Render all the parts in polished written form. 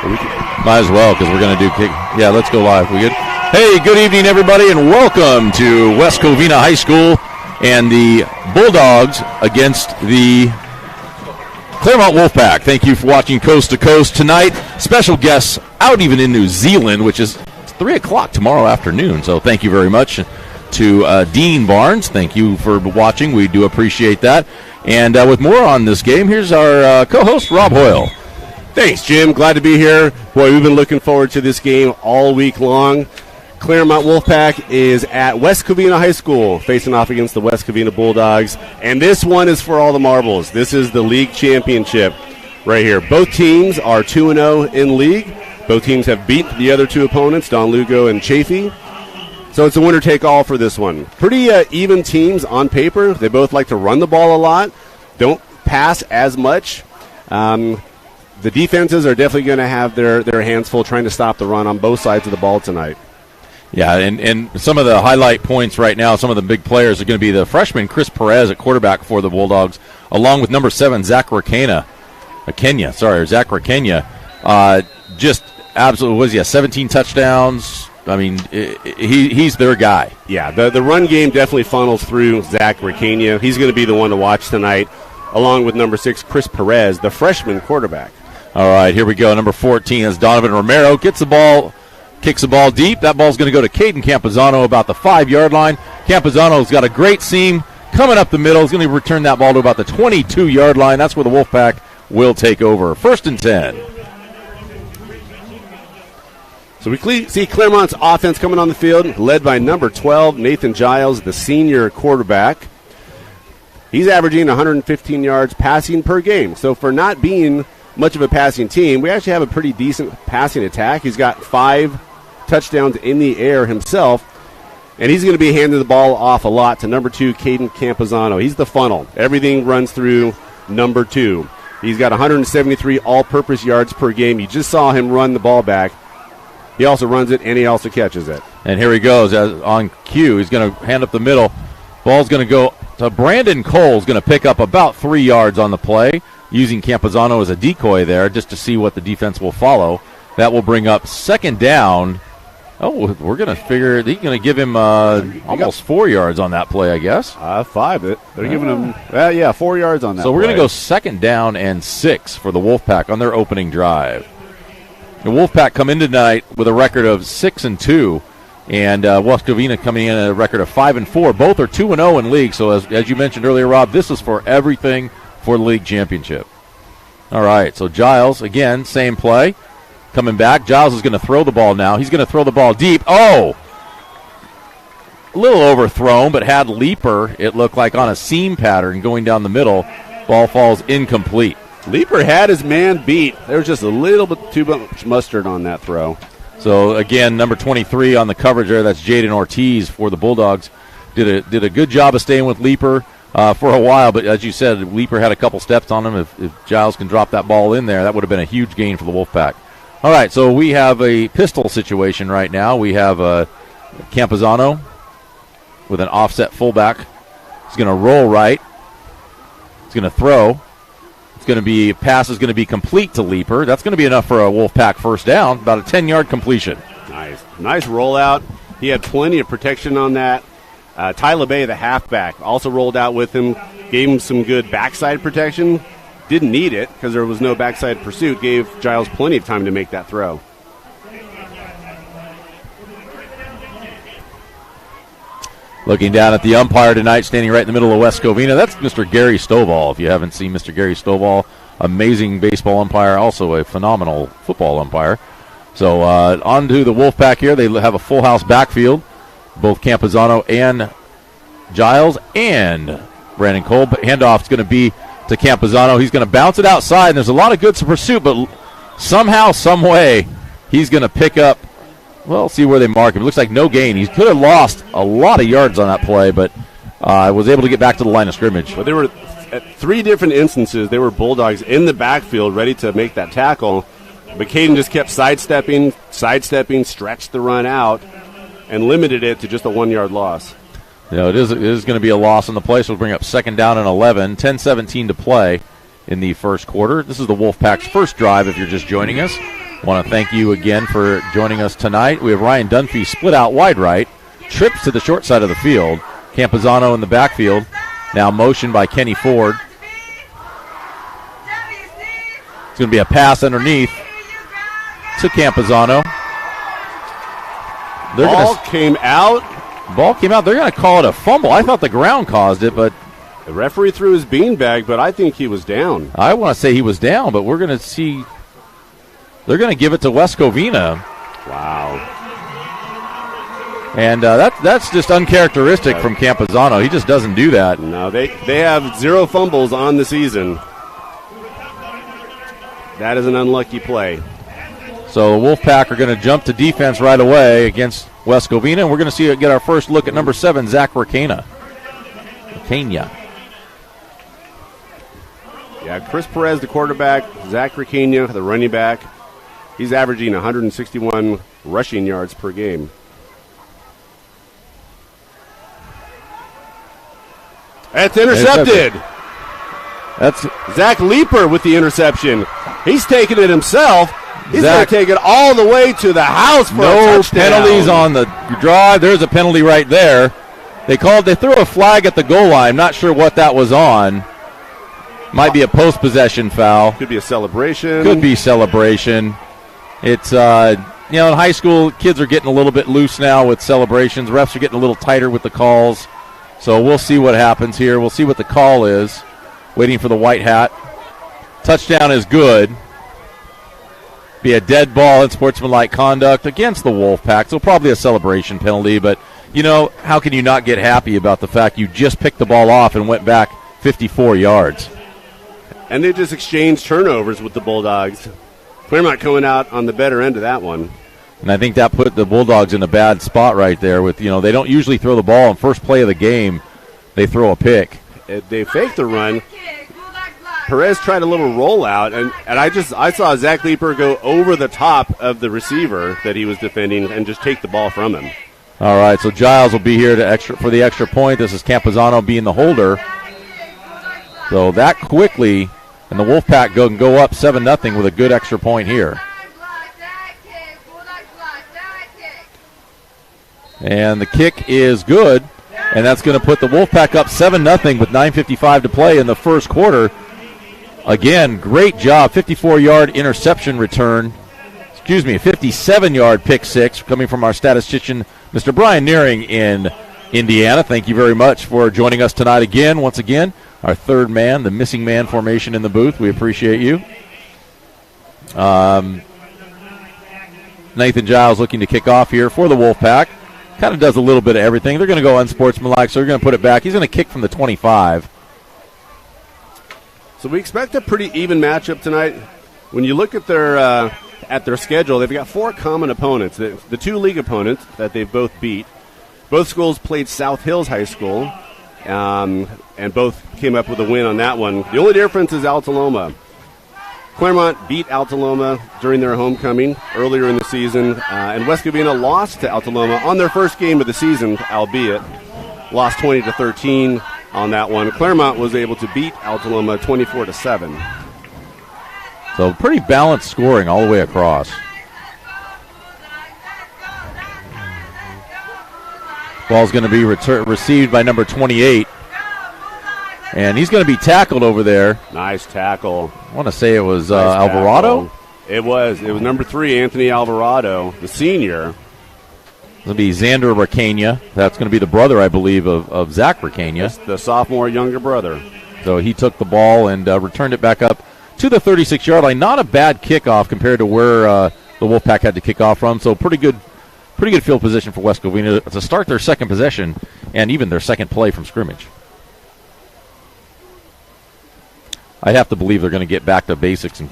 Might as well, because we're going to do kick. Yeah, let's go live. We good? Hey, good evening, everybody, and welcome to West Covina High School and the Bulldogs against the Claremont Wolfpack. Thank you for watching Coast to Coast tonight. Special guests out even in New Zealand, which is 3 o'clock tomorrow afternoon. So thank you very much to Dean Barnes. Thank you for watching. We do appreciate that. And with more on this game, here's our co-host, Rob Hoyle. Thanks, Jim. Glad to be here. Boy, we've been looking forward to this game all week long. Claremont Wolfpack is at West Covina High School, facing off against the West Covina Bulldogs. And this one is for all the marbles. This is the league championship right here. Both teams are 2-0 in league. Both teams have beat the other two opponents, Don Lugo and Chaffee. So it's a winner-take-all for this one. Pretty even teams on paper. They both like to run the ball a lot, don't pass as much. The defenses are definitely going to have their hands full trying to stop the run on both sides of the ball tonight. Yeah, and some of the highlight points right now, some of the big players are going to be the freshman Chris Perez at quarterback for the Bulldogs, along with number 7, Zach Rakenya. Just absolutely, was he 17 touchdowns? I mean, he's their guy. Yeah, the run game definitely funnels through Zach Rakenya. He's going to be the one to watch tonight, along with number 6, Chris Perez, the freshman quarterback. All right, here we go. Number 14 is Donovan Romero. Gets the ball, kicks the ball deep. That ball's going to go to Caden Campuzano about the 5-yard line. Campuzano's got a great seam coming up the middle. He's going to return that ball to about the 22-yard line. That's where the Wolfpack will take over. 1st and 10. So we see Claremont's offense coming on the field, led by number 12, Nathan Giles, the senior quarterback. He's averaging 115 yards passing per game. So for not being much of a passing team, we actually have a pretty decent passing attack. He's got 5 touchdowns in the air himself, and he's going to be handing the ball off a lot to number 2, Caden Campuzano. He's the funnel. Everything runs through number 2. He's got 173 all-purpose yards per game. You just saw him run the ball back. He also runs it, and he also catches it. And here he goes on cue. He's going to hand up the middle. Ball's going to go to Brandon Cole's going to pick up about 3 yards on the play, using Campuzano as a decoy there just to see what the defense will follow. That will bring up 2nd down. Oh, we're going to figure he's going to give him almost 4 yards on that play, I guess. 5. They're giving him, 4 yards on that So we're going to go 2nd down and 6 for the Wolfpack on their opening drive. The Wolfpack come in tonight with a record of 6-2, and West Covina coming in at a record of 5-4. Both are 2-0 in league. So as you mentioned earlier, Rob, this is for everything for the league championship. All right, so Giles, again, same play. Coming back, Giles is going to throw the ball now. He's going to throw the ball deep. Oh! A little overthrown, but had Leaper, it looked like, on a seam pattern going down the middle. Ball falls incomplete. Leaper had his man beat. There was just a little bit too much mustard on that throw. So, again, number 23 on the coverage there, that's Jaden Ortiz for the Bulldogs. Did a good job of staying with Leaper for a while, but as you said, Leaper had a couple steps on him. If Giles can drop that ball in there, that would have been a huge gain for the Wolfpack. All right, so we have a pistol situation right now. We have Campuzano with an offset fullback. He's going to roll right. He's going to throw. Pass is going to be complete to Leaper. That's going to be enough for a Wolfpack 1st down, about a 10-yard completion. Nice rollout. He had plenty of protection on that. Tyler Bay, the halfback, also rolled out with him, gave him some good backside protection. Didn't need it because there was no backside pursuit. Gave Giles plenty of time to make that throw. Looking down at the umpire tonight, standing right in the middle of West Covina, that's Mr. Gary Stovall. If you haven't seen Mr. Gary Stovall, amazing baseball umpire, also a phenomenal football umpire. So on to the Wolfpack here. They have a full house backfield. Both Campuzano and Giles and Brandon Cole. Handoff is going to be to Campuzano. He's going to bounce it outside, and there's a lot of good pursuit, but somehow, some way, he's going to pick up. Well, see where they mark him. It looks like no gain. He could have lost a lot of yards on that play, but was able to get back to the line of scrimmage. But there were at 3 different instances, there were Bulldogs in the backfield ready to make that tackle, but Caden just kept sidestepping, stretched the run out, and limited it to just a 1-yard loss. It is going to be a loss on the play, so we'll bring up 2nd down and 11, 10-17 to play in the first quarter. This is the Wolfpack's first drive if you're just joining us. Want to thank you again for joining us tonight. We have Ryan Dunphy split out wide right, trips to the short side of the field. Campuzano in the backfield. Now motion by Kenny Ford. It's going to be a pass underneath to Campuzano. Ball came out. Ball came out. They're going to call it a fumble. I thought the ground caused it, but the referee threw his beanbag, but I think he was down. I want to say he was down, but we're going to see. They're going to give it to West Covina. Wow. And that's just uncharacteristic from Campuzano. He just doesn't do that. No, they have 0 fumbles on the season. That is an unlucky play. So the Wolfpack are going to jump to defense right away against West Covina, and we're going to get our first look at number 7, Zach Ricana. Yeah, Chris Perez, the quarterback, Zach Ricana, the running back. He's averaging 161 rushing yards per game. That's intercepted. That's Zach Leeper with the interception. He's taking it himself. He's going to take it all the way to the house for a touchdown. No penalties on the drive. There's a penalty right there. They threw a flag at the goal line. Not sure what that was on. Might be a post-possession foul. Could be a celebration. Could be celebration. It's, in high school, kids are getting a little bit loose now with celebrations. Refs are getting a little tighter with the calls. So we'll see what happens here. We'll see what the call is. Waiting for the white hat. Touchdown is good. Be a dead ball in sportsmanlike conduct against the Wolfpack. So probably a celebration penalty. But, how can you not get happy about the fact you just picked the ball off and went back 54 yards? And they just exchanged turnovers with the Bulldogs. Claremont coming out on the better end of that one. And I think that put the Bulldogs in a bad spot right there. With they don't usually throw the ball on first play of the game. They throw a pick. They faked the run. Perez tried a little rollout, and I saw Zach Leeper go over the top of the receiver that he was defending and just take the ball from him. All right, so Giles will be here for the extra point. This is Campuzano being the holder. So that quickly, and the Wolfpack can go up 7-0 with a good extra point here. And the kick is good, and that's going to put the Wolfpack up 7-0 with 9:55 to play in the first quarter. Again, great job. 54-yard interception return. A 57-yard pick six coming from our statistician, Mr. Brian Nearing in Indiana. Thank you very much for joining us tonight again. Once again, our third man, the missing man formation in the booth. We appreciate you. Nathan Giles looking to kick off here for the Wolfpack. Kind of does a little bit of everything. They're going to go unsportsmanlike, so they're going to put it back. He's going to kick from the 25. So we expect a pretty even matchup tonight. When you look at their schedule, they've got 4 common opponents. The 2 league opponents that they've both beat. Both schools played South Hills High School, and both came up with a win on that one. The only difference is Altaloma. Claremont beat Altaloma during their homecoming earlier in the season, and West Covina lost to Altaloma on their first game of the season, albeit lost 20-13 on that one. Claremont was able to beat Altaloma 24-7. So pretty balanced scoring all the way across. Ball's going to be received by number 28. And he's going to be tackled over there. Nice tackle. I want to say it was Alvarado. It was number 3, Anthony Alvarado, the senior. It's going to be Xander Ricana. That's going to be the brother, I believe, of Zach Ricana. That's the sophomore younger brother. So he took the ball and returned it back up to the 36-yard line. Not a bad kickoff compared to where the Wolfpack had to kick off from. So pretty good field position for West Covina to start their second possession and even their second play from scrimmage. I have to believe they're going to get back to basics.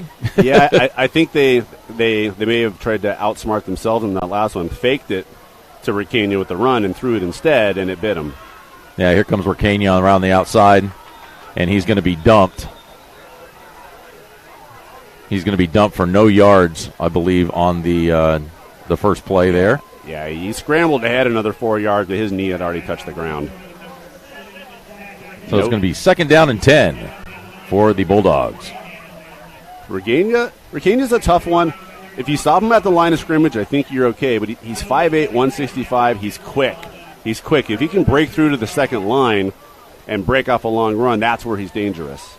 Yeah, I think they may have tried to outsmart themselves in that last one. Faked it to Ricana with the run and threw it instead, and it bit him. Yeah, here comes Ricana around the outside, and he's going to be dumped. He's going to be dumped for no yards, I believe, on the first play there. Yeah, he scrambled ahead another 4 yards, but his knee had already touched the ground. So it's going to be 2nd down and 10 for the Bulldogs. Ricana's a tough one. if you stop him at the line of scrimmage, I think you're okay. But he's 5'8", 165. He's quick. He's quick. If he can break through to the second line and break off a long run, that's where he's dangerous.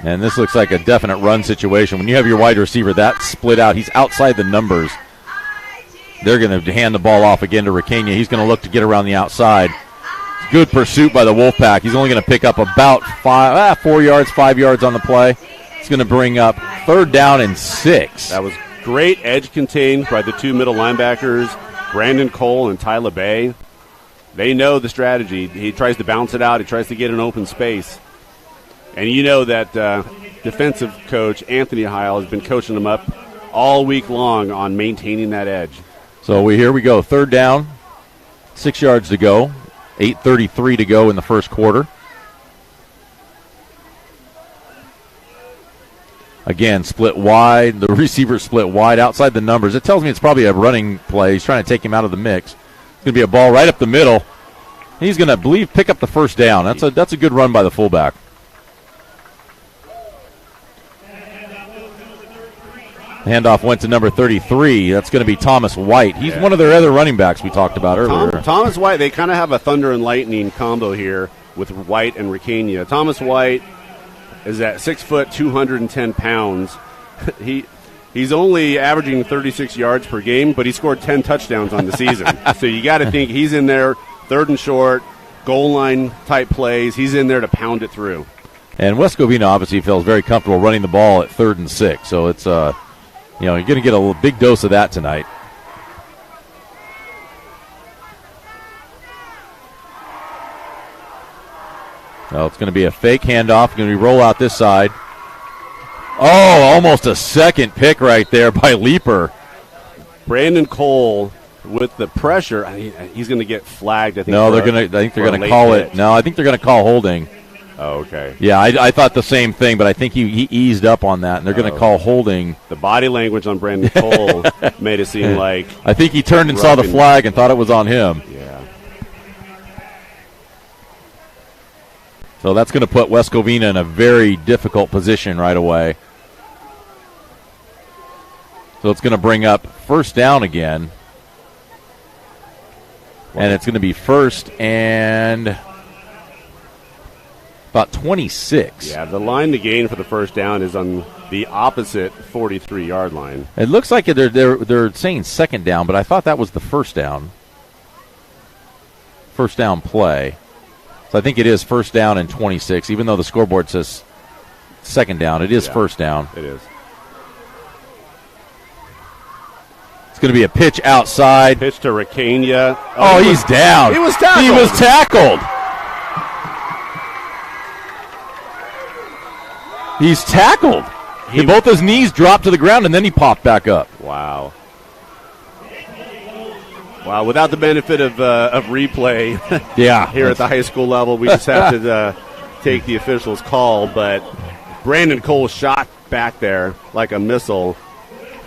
And this looks like a definite run situation. When you have your wide receiver that split out, he's outside the numbers. They're going to hand the ball off again to Ricania. He's going to look to get around the outside. Good pursuit by the Wolfpack. He's only going to pick up about 4 yards, 5 yards on the play. It's going to bring up 3rd down and 6. That was great edge contained by the two middle linebackers, Brandon Cole and Tyler Bay. They know the strategy. He tries to bounce it out. He tries to get an open space. And you know that defensive coach, Anthony Heil, has been coaching them up all week long on maintaining that edge. So here we go. 3rd down, 6 yards to go, 8:33 to go in the first quarter. Again, split wide. The receiver split wide outside the numbers. It tells me it's probably a running play. He's trying to take him out of the mix. It's going to be a ball right up the middle. He's going to, pick up the first down. That's a good run by the fullback. Handoff went to number 33. That's going to be Thomas White. He's one of their other running backs we talked about earlier. Thomas White, they kind of have a thunder and lightning combo here with White and Ricania. Thomas White is at 6 foot, 210 pounds. He's only averaging 36 yards per game, but he scored 10 touchdowns on the season. So you got to think he's in there, 3rd and short, goal line type plays. He's in there to pound it through. And West Covina obviously feels very comfortable running the ball at 3rd and 6. So it's you're going to get a big dose of that tonight. Well, it's going to be a fake handoff. Going to be roll out this side. Oh, almost a second pick right there by Leaper. Brandon Cole with the pressure. He's going to get flagged. I think. No, I think they're going to call it. No, I think they're going to call holding. Oh, okay. Yeah, I thought the same thing, but I think he eased up on that, and they're going to call holding. The body language on Brandon Cole made it seem like I think he turned and saw the flag and thought it was on him. Yeah. So that's going to put West Covina in a very difficult position right away. So it's going to bring up 1st down again. And it's going to be 1st and about 26. Yeah, the line to gain for the 1st down is on the opposite 43-yard line. It looks like they're saying 2nd down, but I thought that was the 1st down. 1st down play. So I think it is 1st down and 26, even though the scoreboard says 2nd down. It is 1st down. It is. It's going to be a pitch outside. Pitch to Ricania. Oh, he's down. He was tackled. He was tackled. He's tackled. Both his knees dropped to the ground, and then he popped back up. Wow. Wow, without the benefit of replay here at the high school level, we just have to take the official's call. But Brandon Cole shot back there like a missile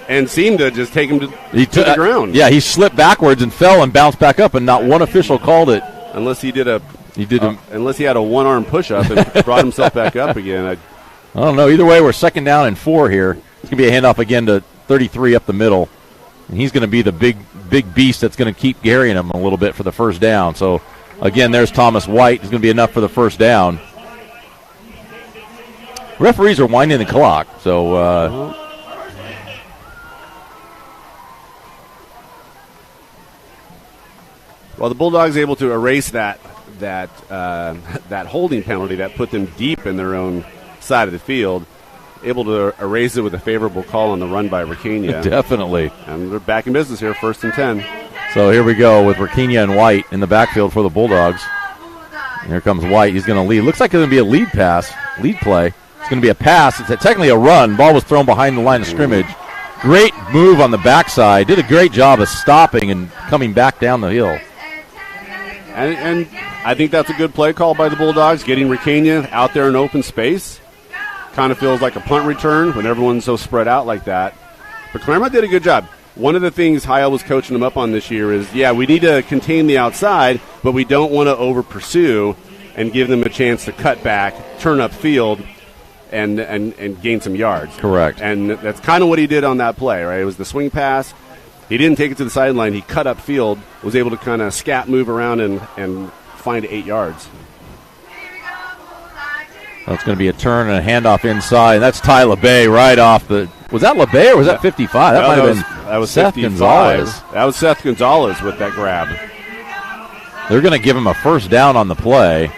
and seemed to just take him to the ground. Yeah, he slipped backwards and fell and bounced back up, and not one official called it. Unless he unless he had a one-arm push-up and brought himself back up again. I don't know. Either way, we're 2nd down and 4 here. It's going to be a handoff again to 33 up the middle. And he's going to be the big beast that's going to keep carrying him a little bit for the 1st down. So, again, there's Thomas White. He's going to be enough for the 1st down. Referees are winding the clock. So, well, the Bulldogs able to erase that holding penalty that put them deep in their own side of the field, able to erase it with a favorable call on the run by Ricania. Definitely. And they're back in business here, 1st and 10. So here we go with Ricania and White in the backfield for the Bulldogs. And here comes White. He's going to lead. Looks like it's going to be a lead play. It's going to be a pass. It's technically a run. Ball was thrown behind the line of scrimmage. Great move on the backside. Did a great job of stopping and coming back down the hill. And I think that's a good play call by the Bulldogs, getting Ricania out there in open space. Kind of feels like a punt return when everyone's so spread out like that. But Claremont did a good job. One of the things Heil was coaching them up on this year is, we need to contain the outside, but we don't want to over-pursue and give them a chance to cut back, turn up field. and gain some yards. Correct. And that's kind of what he did on that play, right? It was the swing pass. He didn't take it to the sideline. He cut up field, was able to kind of scat move around and find 8 yards. So it's going to be a turn and a handoff inside. And that's Ty LeBay right off the. Was that LeBay or was that 55? That might have been that was Seth 55. Gonzalez. That was Seth Gonzalez with that grab. They're going to give him a first down on the play.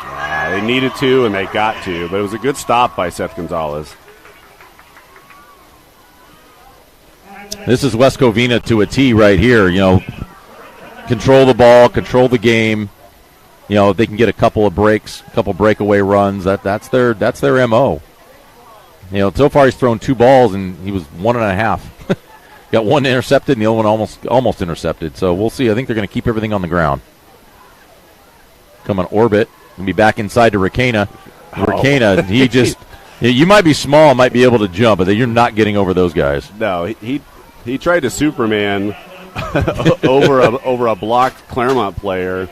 Yeah, they needed to and they got to, but it was a good stop by Seth Gonzalez. This is West Covina to a T right here. You know, control the ball, control the game. You know, if they can get a couple of breaks, a couple breakaway runs, that's their MO. You know, so far he's thrown 2 balls and he was 1.5. Got one intercepted and the other one almost intercepted. So we'll see. I think they're going to keep everything on the ground. Come on orbit. Going to be back inside to Ricana. Ricana, he just, you might be small, might be able to jump, but you're not getting over those guys. No, he tried to Superman over a blocked Claremont player.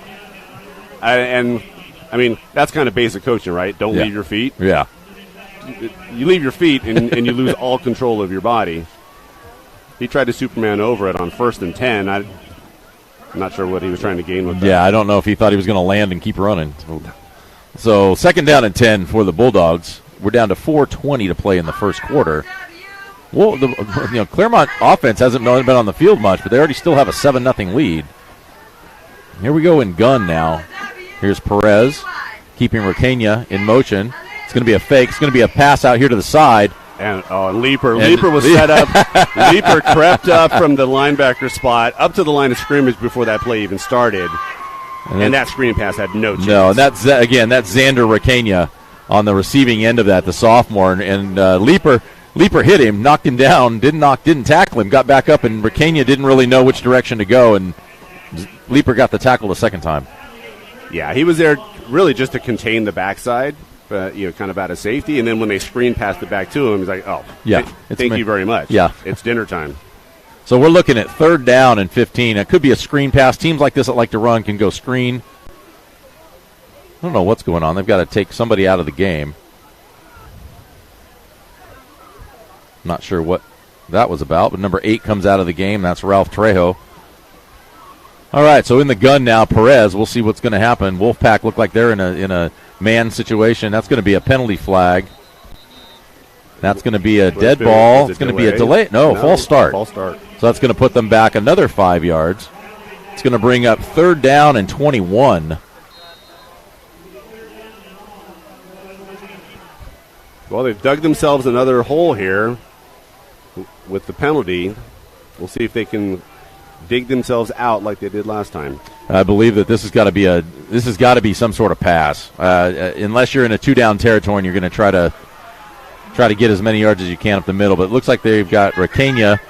And I mean, that's kind of basic coaching, right? Don't leave your feet. Yeah. You leave your feet and you lose all control of your body. He tried to Superman over it on 1st and 10. I'm not sure what he was trying to gain with that. Yeah, I don't know if he thought he was going to land and keep running. So 2nd down and 10 for the Bulldogs. We're down to 4:20 to play in the first quarter. Well, Claremont offense hasn't been on the field much, but they already still have a 7-0 lead. Here we go in gun now. Here's Perez keeping Ricana in motion. It's going to be a fake. It's going to be a pass out here to the side. And Leaper was set up. Leaper crept up from the linebacker spot up to the line of scrimmage before that play even started. And that screen pass had no chance. No, and that's Xander Ricana on the receiving end of that, the sophomore. And Leaper hit him, knocked him down, didn't tackle him, got back up, and Ricana didn't really know which direction to go, and Leaper got the tackle the second time. Yeah, he was there really just to contain the backside. Kind of out of safety, and then when they screen passed it back to him, he's like, thank you very much. Yeah. It's dinner time. So we're looking at 3rd down and 15. It could be a screen pass. Teams like this that like to run can go screen. I don't know what's going on. They've got to take somebody out of the game. Not sure what that was about, but number 8 comes out of the game. That's Ralph Trejo. All right, so in the gun now, Perez. We'll see what's going to happen. Wolfpack look like they're in a man situation. That's going to be a penalty flag. That's going to be a dead ball. It's going to be a delay. No, false start. False start. So that's going to put them back another 5 yards. It's going to bring up 3rd down and 21. Well, they've dug themselves another hole here with the penalty. We'll see if they can dig themselves out like they did last time. I believe that this has got to be some sort of pass. Unless you're in a 2-down territory and you're going to try to get as many yards as you can up the middle. But it looks like they've got Ricana.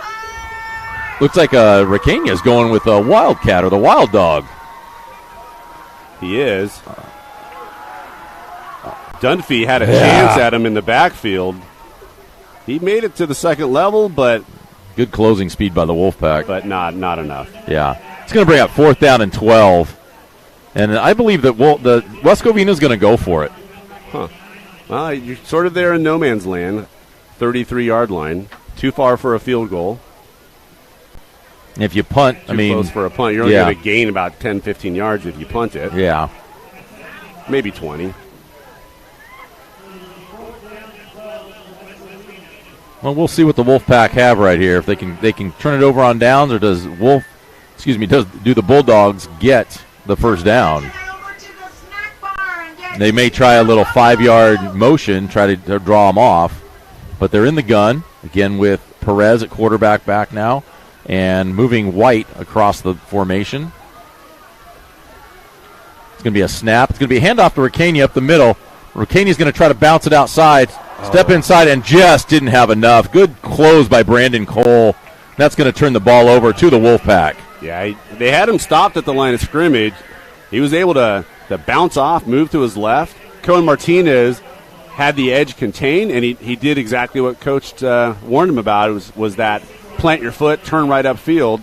Looks like Ricana is going with a Wildcat or the Wild Dog. He is. Dunphy had a chance at him in the backfield. He made it to the second level, but good closing speed by the Wolfpack. But not enough. Yeah. It's going to bring up 4th down and 12. And I believe that the West Covina is going to go for it. Huh. Well, you're sort of there in no man's land. 33-yard line. Too far for a field goal. If you punt, Too close for a punt. You're only going to gain about 10, 15 yards if you punt it. Yeah. Maybe 20. Well, we'll see what the Wolfpack have right here. If they can turn it over on downs, or do the Bulldogs get the first down? They may try a little 5-yard motion, try to draw them off, but they're in the gun again with Perez at quarterback back now, and moving White across the formation. It's going to be a snap. It's going to be a handoff to Ricana up the middle. Ricana's going to try to bounce it outside. Step inside and just didn't have enough. Good close by Brandon Cole. That's going to turn the ball over to the Wolfpack. Yeah, they had him stopped at the line of scrimmage. He was able to bounce off, move to his left. Cohen Martinez had the edge contained, and he did exactly what Coach warned him about. It was that plant your foot, turn right upfield.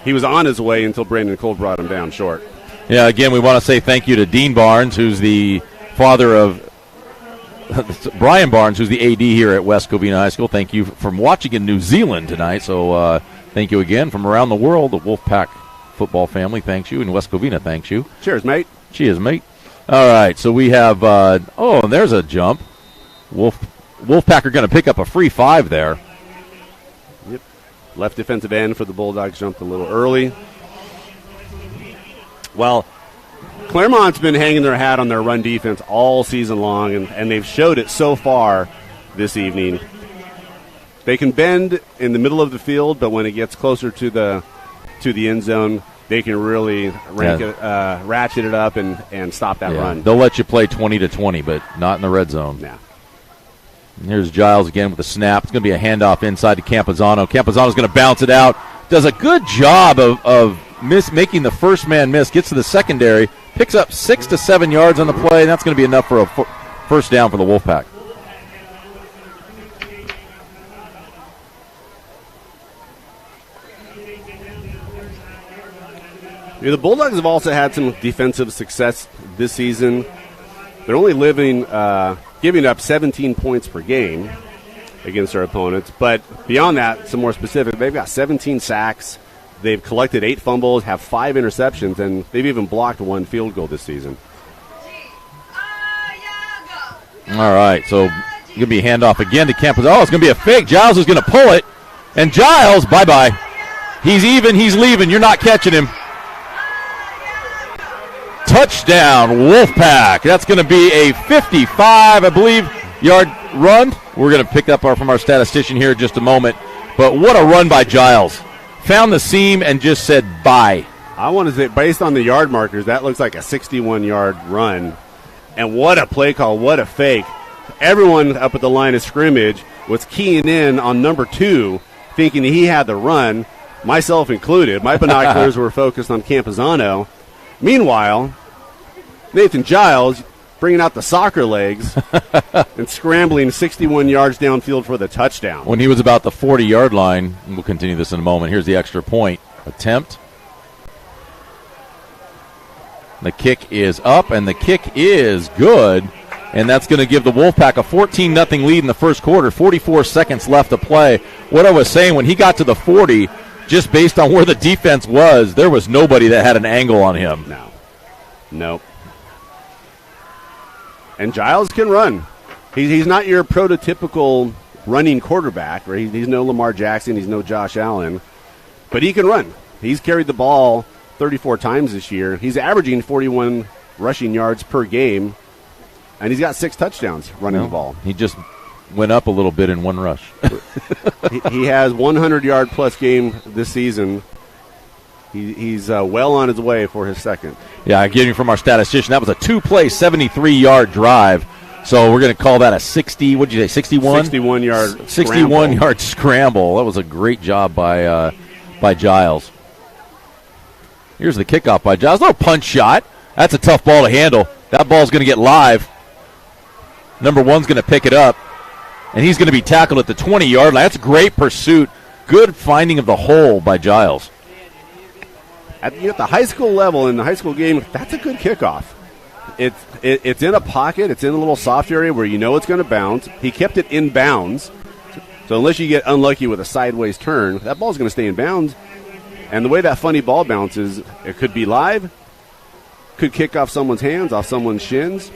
He was on his way until Brandon Cole brought him down short. Yeah, again, we want to say thank you to Dean Barnes, who's the father of Brian Barnes, who's the AD here at West Covina High School. Thank you from watching in New Zealand tonight. So thank you again from around the world. The Wolfpack football family thanks you, and West Covina thanks you. Cheers, mate. Cheers, mate. All right, so we have, there's a jump. Wolfpack are going to pick up a free 5 there. Yep. Left defensive end for the Bulldogs jumped a little early. Well, Claremont's been hanging their hat on their run defense all season long, and they've showed it so far this evening. They can bend in the middle of the field, but when it gets closer to the end zone, they can really ratchet it up and stop that run. They'll let you play 20-20, but not in the red zone. Yeah. And here's Giles again with the snap. It's going to be a handoff inside to Campazano. Campazano's going to bounce it out. Does a good job of making the first man miss. Gets to the secondary. Picks up 6 to 7 yards on the play, and that's going to be enough for a first down for the Wolfpack. Yeah, the Bulldogs have also had some defensive success this season. They're only giving up 17 points per game against their opponents. But beyond that, some more specific, they've got 17 sacks. They've collected 8 fumbles, have 5 interceptions, and they've even blocked 1 field goal this season. All right, so going to be a handoff again to Campos. Oh, it's going to be a fake. Giles is going to pull it. And Giles, bye-bye. He's even, he's leaving. You're not catching him. Touchdown, Wolfpack. That's going to be a 55, I believe, yard run. We're going to pick up from our statistician here in just a moment. But what a run by Giles. Found the seam and just said bye. I want to say, based on the yard markers, that looks like a 61-yard run. And what a play call, what a fake. Everyone up at the line of scrimmage was keying in on number 2, thinking he had the run, myself included. My binoculars were focused on Campazano. Meanwhile, Nathan Giles bringing out the soccer legs and scrambling 61 yards downfield for the touchdown. When he was about the 40-yard line, and we'll continue this in a moment, here's the extra point attempt. The kick is up, and the kick is good, and that's going to give the Wolfpack a 14-0 lead in the first quarter, 44 seconds left to play. What I was saying, when he got to the 40, just based on where the defense was, there was nobody that had an angle on him. No. Nope. And Giles can run. He's not your prototypical running quarterback, right? He's no Lamar Jackson. He's no Josh Allen. But he can run. He's carried the ball 34 times this year. He's averaging 41 rushing yards per game, and he's got 6 touchdowns running the ball. He just went up a little bit in one rush. He has 100-yard-plus game this season. He's well on his way for his second. Yeah, getting from our statistician, that was a 2-play, 73-yard drive. So we're going to call that a 60, what did you say, 61? 61-yard 61-yard scramble. That was a great job by Giles. Here's the kickoff by Giles. Little punch shot. That's a tough ball to handle. That ball's going to get live. Number 1's going to pick it up, and he's going to be tackled at the 20-yard line. That's a great pursuit. Good finding of the hole by Giles. At the high school level, in the high school game, that's a good kickoff. It's in a pocket. It's in a little soft area where you know it's going to bounce. He kept it in bounds. So unless you get unlucky with a sideways turn, that ball's going to stay in bounds. And the way that funny ball bounces, it could be live, could kick off someone's hands, off someone's shins.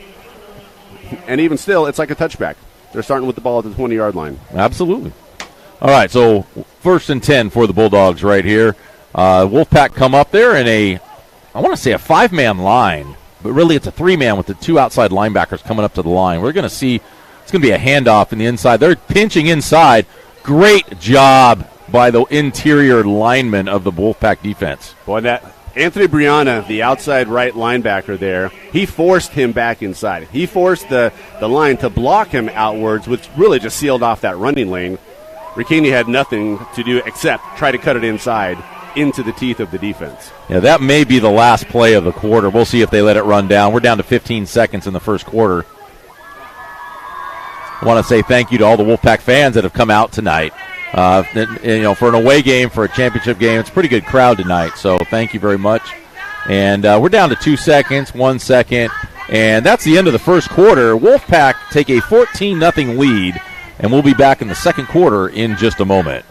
And even still, it's like a touchback. They're starting with the ball at the 20-yard line. Absolutely. All right, so 1st and 10 for the Bulldogs right here. Wolfpack come up there in I want to say a 5-man line, but really it's a 3-man with the 2 outside linebackers coming up to the line. We're going to see it's going to be a handoff in the inside. They're pinching inside. Great job by the interior lineman of the Wolfpack defense. Boy, that Anthony Brianna, the outside right linebacker there, he forced him back inside. He forced the line to block him outwards, which really just sealed off that running lane. Ricchini had nothing to do except try to cut it inside into the teeth of the defense. Yeah, that may be the last play of the quarter. We'll see if they let it run down. We're down to 15 seconds in the first quarter. I want to say thank you to all the Wolfpack fans that have come out tonight. For an away game, for a championship game, it's a pretty good crowd tonight, so thank you very much. And we're down to 2 seconds, 1 second, and that's the end of the first quarter. Wolfpack take a 14-0 lead, and we'll be back in the second quarter in just a moment.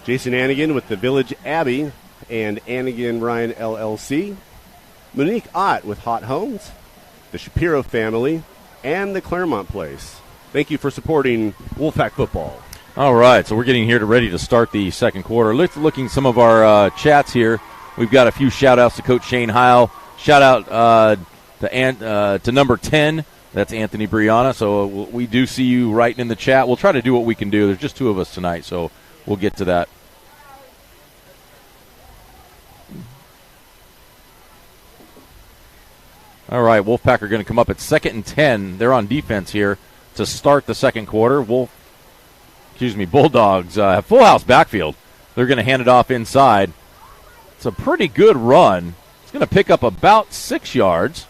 Jason Anigan with the Village Abbey and Anigan Ryan LLC. Monique Ott with Hot Homes, the Shapiro family, and the Claremont Place. Thank you for supporting Wolfpack football. All right, so we're getting here ready to start the second quarter. Let's looking some of our chats here. We've got a few shout-outs to Coach Shane Heil. Shout-out to number 10. That's Anthony Brianna. So we do see you writing in the chat. We'll try to do what we can do. There's just two of us tonight, so we'll get to that. All right, Wolfpack are going to come up at 2nd and 10. They're on defense here to start the second quarter. Bulldogs have full house backfield. They're going to hand it off inside. It's a pretty good run. It's going to pick up about 6 yards.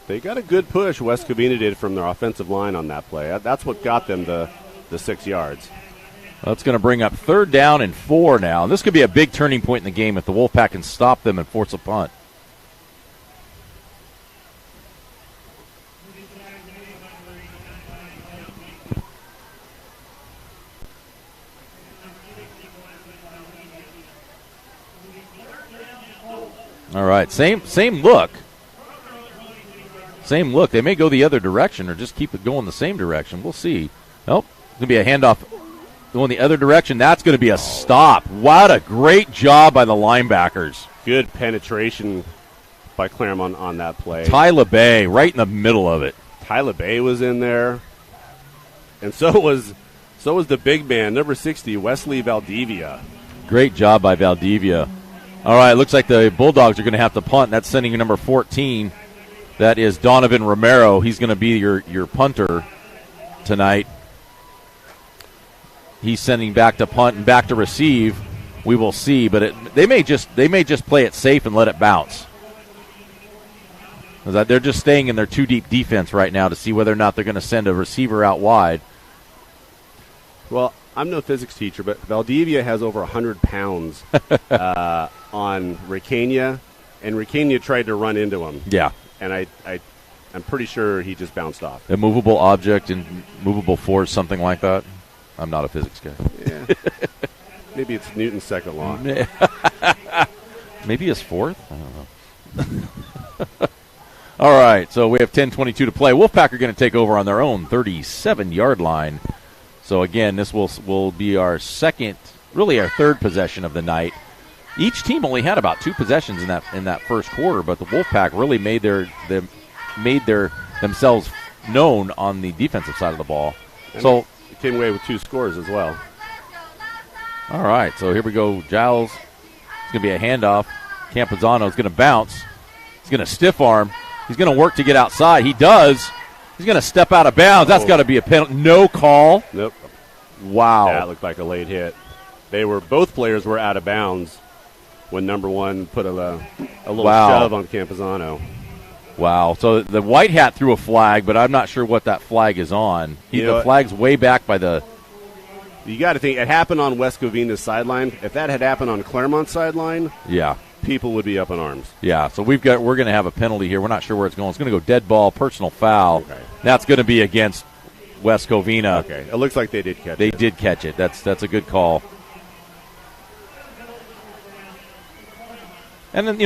They got a good push, West Covina did, from their offensive line on that play. That's what got them the 6 yards. That's going to bring up 3rd down and 4 now. This could be a big turning point in the game if the Wolfpack can stop them and force a punt. All right, same look. Same look. They may go the other direction or just keep it going the same direction. We'll see. Nope, it's going to be a handoff going the other direction. That's going to be a stop. What a great job by the linebackers. Good penetration by Claremont on that play. Tyler Bay right in the middle of it. Tyler Bay was in there. And so was the big man, number 60, Wesley Valdivia. Great job by Valdivia. All right, looks like the Bulldogs are going to have to punt. That's sending number 14. That is Donovan Romero. He's going to be your punter tonight. He's sending back to punt and back to receive. We will see, but they may just play it safe and let it bounce. They're just staying in their too deep defense right now to see whether or not they're going to send a receiver out wide. Well, I'm no physics teacher, but Valdivia has over 100 pounds on Ricania, and Ricania tried to run into him. Yeah. And I'm pretty sure he just bounced off. A movable object and movable force, something like that. I'm not a physics guy. Yeah. Maybe it's Newton's second law. Maybe his fourth? I don't know. All right, so we have 10:22 to play. Wolfpack are going to take over on their own 37-yard line. So, again, this will be our second, really our third possession of the night. Each team only had about 2 possessions in that first quarter, but the Wolfpack really made themselves known on the defensive side of the ball. And so it came away with 2 scores as well. All right, so here we go. Giles. It's going to be a handoff. Campazano is going to bounce. He's going to stiff arm. He's going to work to get outside. He does. He's going to step out of bounds. That's got to be a penalty. No call. Nope. Wow. That looked like a late hit. Both players were out of bounds when number 1 put a little shove on Campazano. Wow. So the white hat threw a flag, but I'm not sure what that flag is on. The flag's way back by the. You got to think it happened on West Covina's sideline. If that had happened on Claremont's sideline, yeah, people would be up in arms. Yeah. So we're going to have a penalty here. We're not sure where it's going. It's going to go dead ball, personal foul. Okay. That's going to be against West Covina. Okay. It looks like they did catch it. They did catch it. That's a good call. And then,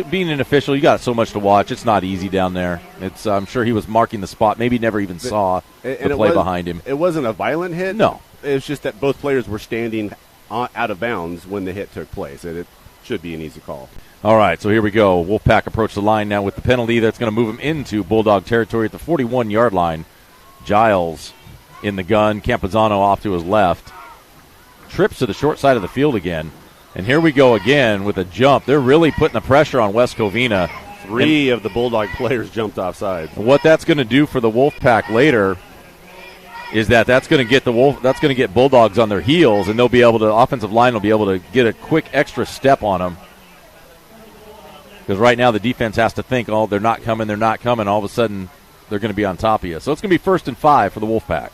being an official, you got so much to watch. It's not easy down there. I'm sure he was marking the spot. Maybe never even saw the play behind him. It wasn't a violent hit. No. It was just that both players were standing out of bounds when the hit took place. It should be an easy call. All right, so here we go. Wolfpack approach the line now with the penalty. That's going to move him into Bulldog territory at the 41-yard line. Giles in the gun. Campazano off to his left. Trips to the short side of the field again. And here we go again with a jump. They're really putting the pressure on West Covina. Three of the Bulldog players jumped offside. What that's going to do for the Wolfpack later is that's going to get Bulldogs on their heels, and offensive line will be able to get a quick extra step on them. Because right now the defense has to think, they're not coming. All of a sudden, they're going to be on top of you. So it's going to be 1st and 5 for the Wolfpack.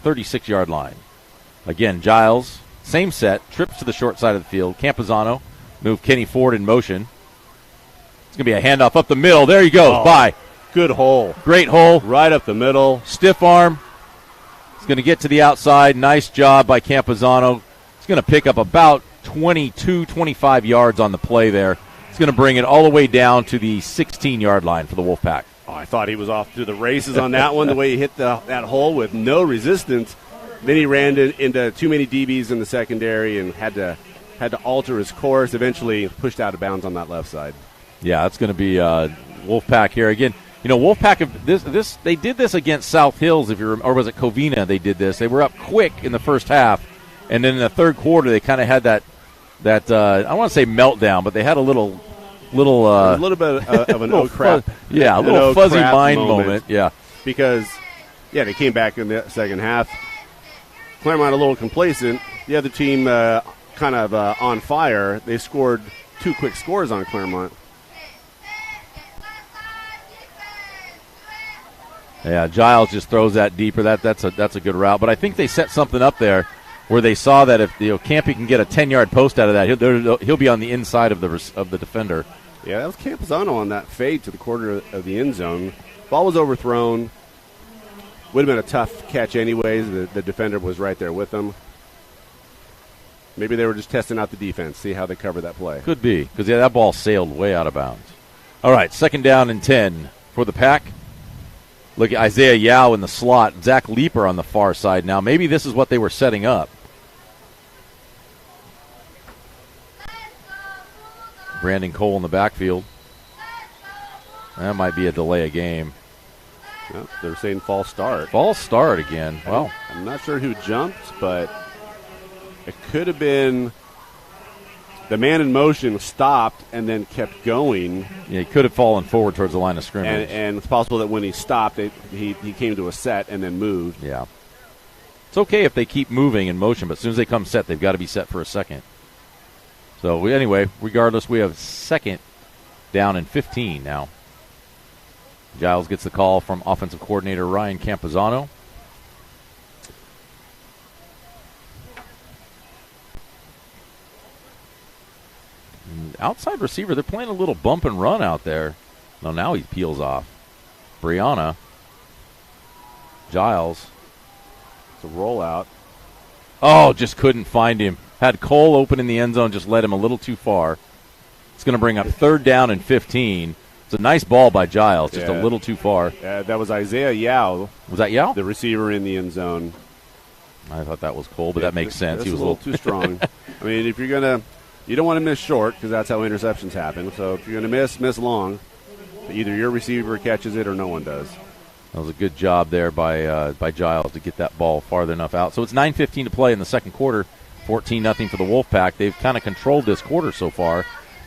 36-yard line. Again, Giles, same set, trips to the short side of the field. Campazano, move Kenny Ford in motion. It's going to be a handoff up the middle. There he goes. Bye. Good hole. Great hole. Right up the middle. Stiff arm. It's going to get to the outside. Nice job by Campazano. It's going to pick up about 22, 25 yards on the play there. It's going to bring it all the way down to the 16-yard line for the Wolfpack. Oh, I thought he was off to the races on that one, the way he hit that hole with no resistance. Then he ran into too many DBs in the secondary and had to alter his course, eventually pushed out of bounds on that left side. Yeah, it's going to be Wolfpack here. Again, Wolfpack, they did this against South Hills, if you remember, or was it Covina they did this? They were up quick in the first half, and then in the third quarter they kind of had that I don't want to say meltdown, but they had a little a little bit of an oh crap. Yeah, a little fuzzy mind moment. Yeah. Because, they came back in the second half. Claremont a little complacent. The other team kind of on fire. They scored 2 quick scores on Claremont. Yeah, Giles just throws that deeper. That's a good route. But I think they set something up there where they saw that if Campy can get a 10-yard post out of that, he'll be on the inside of the defender. Yeah, that was Campazano on that fade to the corner of the end zone. Ball was overthrown. Would have been a tough catch anyways. The defender was right there with them. Maybe they were just testing out the defense, see how they cover that play. Could be, because that ball sailed way out of bounds. All right, 2nd down and 10 for the Pack. Look at Isaiah Yao in the slot. Zach Leeper on the far side now. Maybe this is what they were setting up. Brandon Cole in the backfield. That might be a delay of game. Yep, they're saying false start. False start again. Well, I'm not sure who jumped, but it could have been the man in motion stopped and then kept going. Yeah, he could have fallen forward towards the line of scrimmage. And it's possible that when he stopped, he came to a set and then moved. Yeah. It's okay if they keep moving in motion, but as soon as they come set, they've got to be set for a second. So, anyway, regardless, we have 2nd down and 15 now. Giles gets the call from offensive coordinator Ryan Campazano. Outside receiver, they're playing a little bump and run out there. No, now he peels off. Brianna. Giles. It's a rollout. Oh, just couldn't find him. Had Cole open in the end zone, just led him a little too far. It's going to bring up 3rd down and 15. It's a nice ball by Giles, just a little too far. That was Isaiah Yao. Was that Yao? The receiver in the end zone. I thought that was Cole, but that makes sense. He was a little too strong. I mean, if you're going to, you don't want to miss short because that's how interceptions happen. So if you're going to miss long. Either your receiver catches it or no one does. That was a good job there by Giles to get that ball farther enough out. So it's 9:15 to play in the second quarter. 14-0 for the Wolfpack. They've kind of controlled this quarter so far.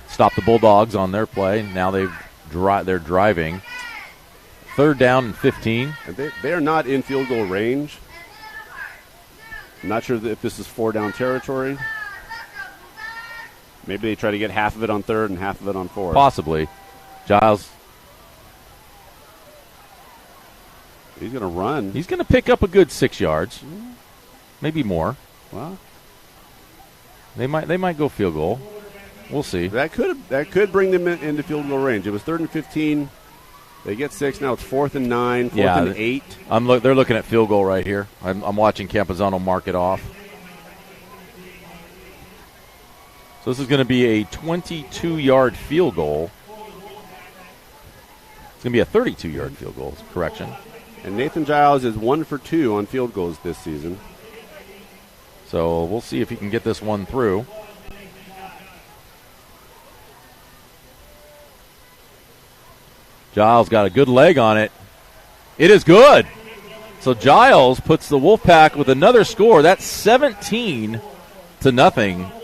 Stopped the Bulldogs on their play. Now they're driving. 3rd down and 15. And they are not in field goal range. I'm not sure if this is 4-down territory. Maybe they try to get half of it on 3rd and half of it on 4th. Possibly. Giles. He's going to run. He's going to pick up a good 6 yards. Maybe more. Well, They might go field goal. We'll see. That could bring them into field goal range. It was 3rd and 15. They get 6. Now it's 4th and 9, 4th and 8. They're looking at field goal right here. I'm watching Campazano mark it off. So this is going to be a 22-yard field goal. It's going to be a 32-yard field goal, correction. And Nathan Giles is 1 for 2 on field goals this season. So we'll see if he can get this one through. Giles got a good leg on it. It is good. So Giles puts the Wolfpack with another score. That's 17-0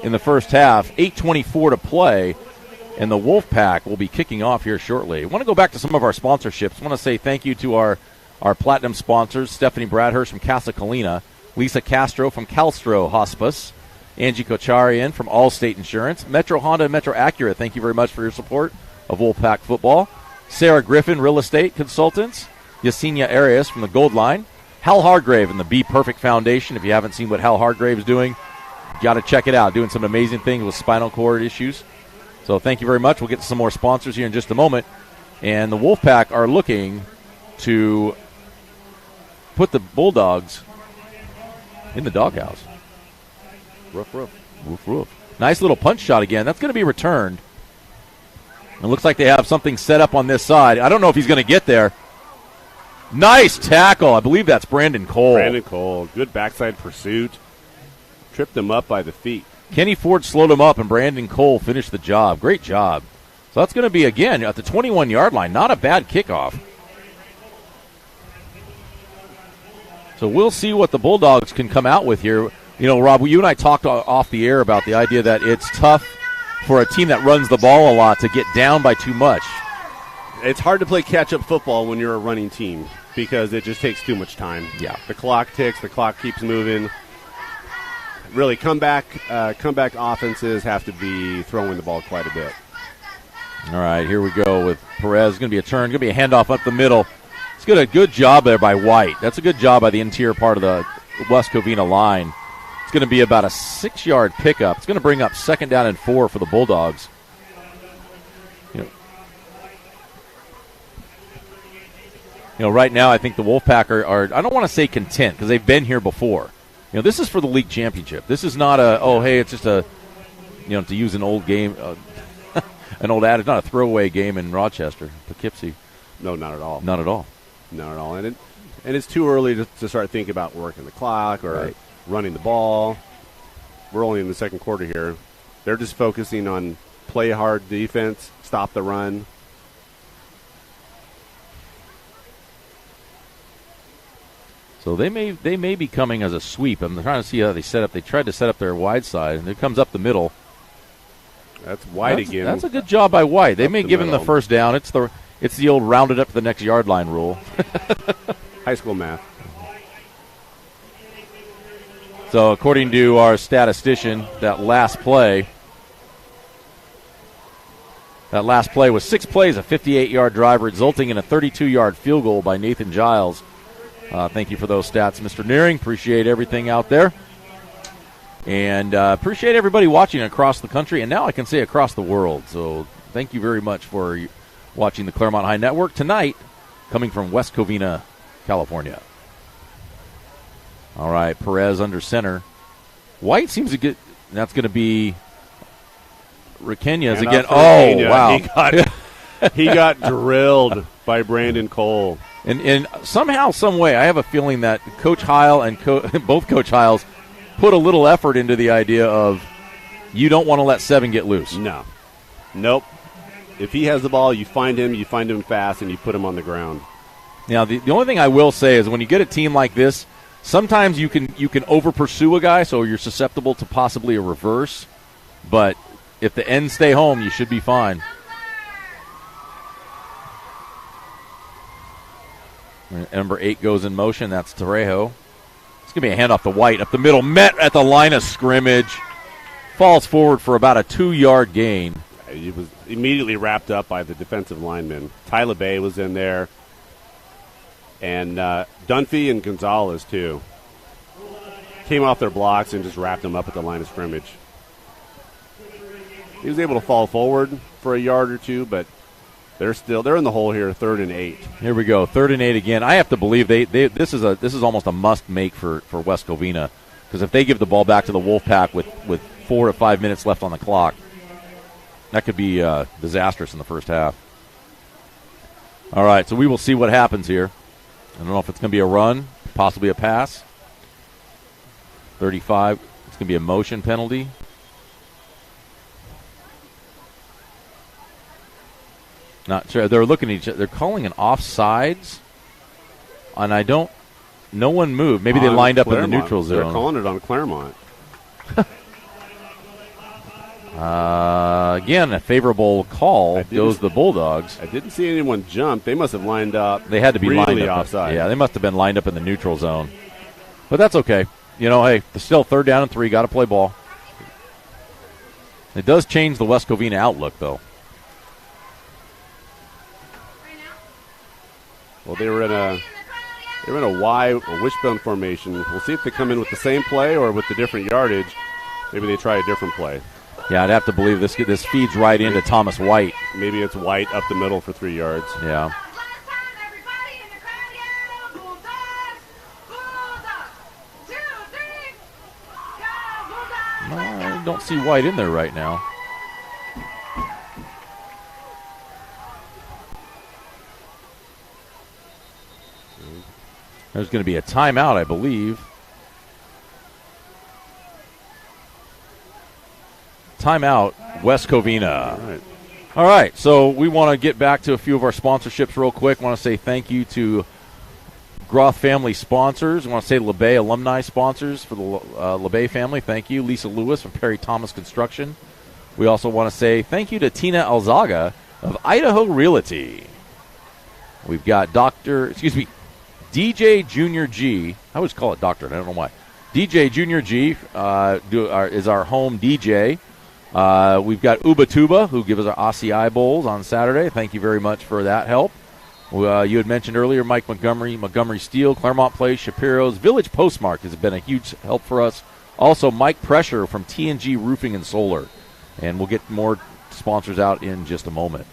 in the first half. 8:24 to play, and the Wolfpack will be kicking off here shortly. I want to go back to some of our sponsorships. I want to say thank you to our platinum sponsors, Stephanie Bradhurst from Casa Colina, Lisa Castro from Calstro Hospice, Angie Kocharian from Allstate Insurance, Metro Honda and Metro Acura. Thank you very much for your support of Wolfpack football. Sarah Griffin, Real Estate Consultants, Yesenia Arias from the Gold Line, Hal Hargrave and the Be Perfect Foundation. If you haven't seen what Hal Hargrave is doing, you got to check it out. Doing some amazing things with spinal cord issues. So thank you very much. We'll get to some more sponsors here in just a moment. And the Wolfpack are looking to put the Bulldogs in the doghouse. Roof, roof. Roof, roof. Nice little punch shot again. That's going to be returned. It looks like they have something set up on this side. I don't know if he's going to get there. Nice tackle. I believe that's Brandon Cole. Brandon Cole. Good backside pursuit. Tripped him up by the feet. Kenny Ford slowed him up, and Brandon Cole finished the job. Great job. So that's going to be, again, at the 21-yard line. Not a bad kickoff. So we'll see what the Bulldogs can come out with here. You know, Rob, you and I talked off the air about the idea that it's tough for a team that runs the ball a lot to get down by too much. It's hard to play catch-up football when you're a running team because it just takes too much time. Yeah. The clock ticks. The clock keeps moving. Really, comeback offenses have to be throwing the ball quite a bit. All right, here we go with Perez. It's going to be a turn. Going to be a handoff up the middle. It's a good job there by White. That's a good job by the interior part of the West Covina line. It's going to be about a 6-yard pickup. It's going to bring up 2nd down and 4 for the Bulldogs. You know, right now I think the Wolfpack are I don't want to say content because they've been here before. You know, this is for the league championship. This is not it's just a, to use an old game, an old adage, not a throwaway game in Rochester, Poughkeepsie. No, not at all. Not at all. Not at all. And it's too early to start thinking about working the clock or running the ball. We're only in the second quarter here. They're just focusing on play hard defense, stop the run. So they may be coming as a sweep. I'm trying to see how they set up. They tried to set up their wide side, and it comes up the middle. That's White again. That's a good job by White. They may give him the first down. It's the old rounded up to the next yard line rule. High school math. So according to our statistician, that last play was 6 plays, a 58-yard drive, resulting in a 32-yard field goal by Nathan Giles. Thank you for those stats, Mr. Nearing. Appreciate everything out there. And appreciate everybody watching across the country, and now I can say across the world. So thank you very much for watching the Claremont High Network tonight, coming from West Covina, California. All right, Perez under center. White seems to get – that's going to be Requeñas again. Oh, wow. He got drilled by Brandon Cole. And somehow, some way, I have a feeling that Coach Heil and both Coach Hiles put a little effort into the idea of you don't want to let 7 get loose. No. Nope. If he has the ball, you find him fast, and you put him on the ground. Now, the only thing I will say is when you get a team like this, sometimes you can over-pursue a guy, so you're susceptible to possibly a reverse. But if the ends stay home, you should be fine. Number 8 goes in motion. That's Torrejo. It's going to be a handoff to White up the middle. Met at the line of scrimmage. Falls forward for about a 2-yard gain. He was immediately wrapped up by the defensive lineman. Tyler Bay was in there. And Dunphy and Gonzalez, too. Came off their blocks and just wrapped them up at the line of scrimmage. He was able to fall forward for a yard or two, but they're in the hole here, 3rd and 8. Here we go, 3rd and 8 again. I have to believe this is almost a must make for West Covina, because if they give the ball back to the Wolfpack with 4 to 5 minutes left on the clock, that could be disastrous in the first half. All right, so we will see what happens here. I don't know if it's going to be a run, possibly a pass. 35, it's going to be a motion penalty. Not sure. They're looking at each other. They're calling an offsides, and no one moved. Maybe they lined up Claremont. in the neutral zone. They're calling it on Claremont. Again, a favorable call goes the Bulldogs. I didn't see anyone jump. They must have lined up. They had to be really lined up. Offside. Yeah, they must have been lined up in the neutral zone. But that's okay. Hey, it's still 3rd down and 3. Got to play ball. It does change the West Covina outlook, though. Well, they were in a Y, a wishbone formation. We'll see if they come in with the same play or with the different yardage. Maybe they try a different play. Yeah, I'd have to believe this feeds right into Thomas White. Maybe it's White up the middle for 3 yards. Yeah. I don't see White in there right now. There's going to be a timeout, I believe. Timeout, West Covina. All right, so we want to get back to a few of our sponsorships real quick. I want to say thank you to Groth family sponsors. I want to say LeBay alumni sponsors for the LeBay family. Thank you. Lisa Lewis from Perry Thomas Construction. We also want to say thank you to Tina Alzaga of Idaho Realty. We've got DJ Junior G. I always call it Doctor, and I don't know why. DJ Junior G is our home DJ. We've got Ubatuba, who gives us our Aussie Bowls on Saturday. Thank you very much for that help. You had mentioned earlier Mike Montgomery Steel, Claremont Place, Shapiro's. Village Postmark has been a huge help for us. Also, Mike Pressure from TNG Roofing and Solar. And we'll get more sponsors out in just a moment.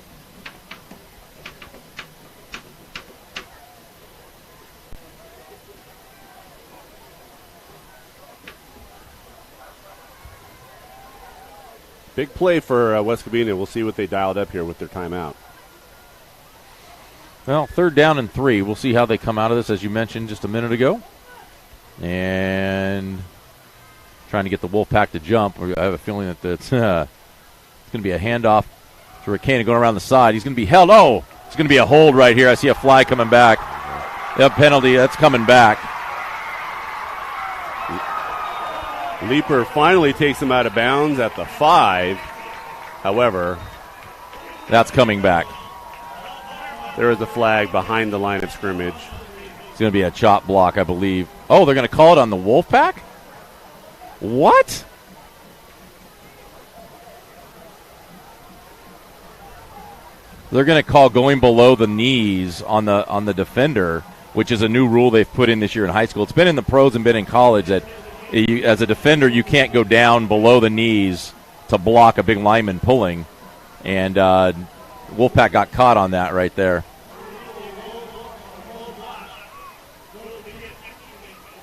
Big play for West Covina. We'll see what they dialed up here with their timeout. Well, 3rd down and 3. We'll see how they come out of this, as you mentioned just a minute ago. And trying to get the Wolfpack to jump. I have a feeling that it's going to be a handoff to Ricana going around the side. He's going to be held. Oh, it's going to be a hold right here. I see a flag coming back. Yep, penalty. That's coming back. Leaper finally takes him out of bounds at the 5. However, that's coming back. There is a flag behind the line of scrimmage. It's going to be a chop block, I believe. Oh, they're going to call it on the Wolfpack? What? They're going to call going below the knees on the defender, which is a new rule they've put in this year in high school. It's been in the pros and been in college that as a defender, you can't go down below the knees to block a big lineman pulling. And Wolfpack got caught on that right there.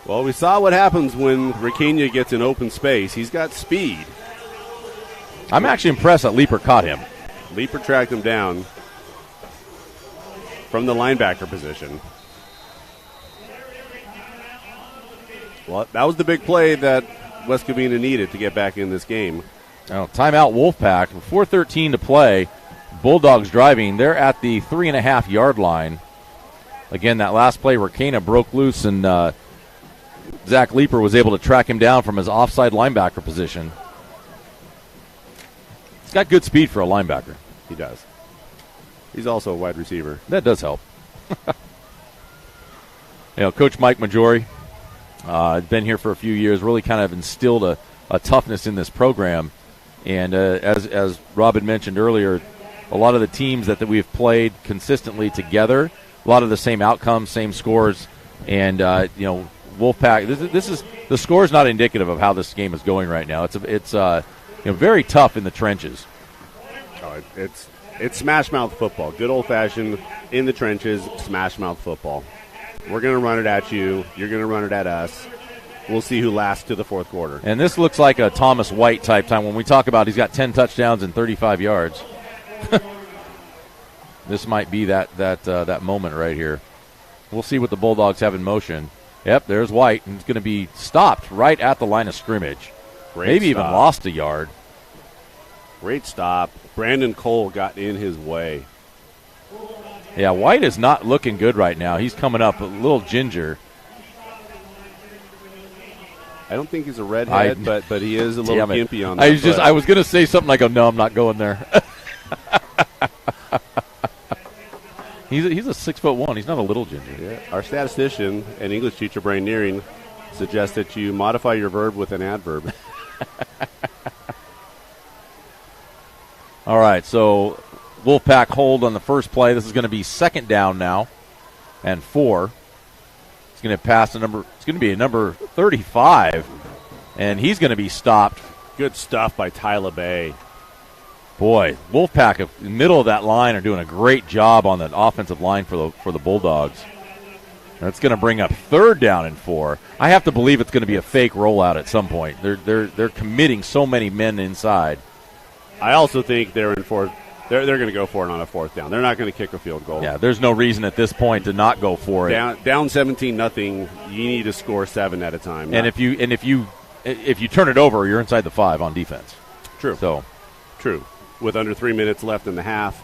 Well, we saw what happens when Ricana gets in open space. He's got speed. I'm actually impressed that Leaper caught him. Leaper tracked him down from the linebacker position. Well, that was the big play that West Covina needed to get back in this game. Oh, timeout Wolfpack. 4:13 to play. Bulldogs driving. They're at the 3.5-yard line. Again, that last play, Ricana broke loose, and Zach Leaper was able to track him down from his offside linebacker position. He's got good speed for a linebacker. He does. He's also a wide receiver. That does help. Coach Mike Majori, been here for a few years, really kind of instilled a toughness in this program. And as Rob had mentioned earlier, a lot of the teams that we've played consistently together, a lot of the same outcomes, same scores. And, Wolfpack, this is the score is not indicative of how this game is going right now. It's very tough in the trenches. Oh, it's smash mouth football, good old fashioned in the trenches smash mouth football. We're going to run it at you. You're going to run it at us. We'll see who lasts to the fourth quarter. And this looks like a Thomas White type time when we talk about he's got 10 touchdowns and 35 yards. This might be that moment right here. We'll see what the Bulldogs have in motion. Yep, there's White. He's going to be stopped right at the line of scrimmage. Maybe even lost a yard. Great stop. Brandon Cole got in his way. Yeah, White is not looking good right now. He's coming up a little ginger. I don't think he's a redhead, but he is a little gimpy on that. I was going to say something. I go, no, I'm not going there. He's a 6'1". He's not a little ginger. Yeah. Our statistician and English teacher, Brian Nearing, suggests that you modify your verb with an adverb. All right, so Wolfpack hold on the first play. This is going to be second down now and 4. It's going to pass the number. It's going to be a number 35, and he's going to be stopped. Good stuff by Tyler Bay. Boy, Wolfpack in the middle of that line are doing a great job on the offensive line for the Bulldogs. That's going to bring up third down and 4. I have to believe it's going to be a fake rollout at some point. They're committing so many men inside. I also think they're in fourth. They're going to go for it on a fourth down. They're not going to kick a field goal. Yeah, there's no reason at this point to not go for it. Down 17-0. You need to score 7 at a time. And if you turn it over, you're inside the 5 on defense. True. True. With under 3 minutes left in the half.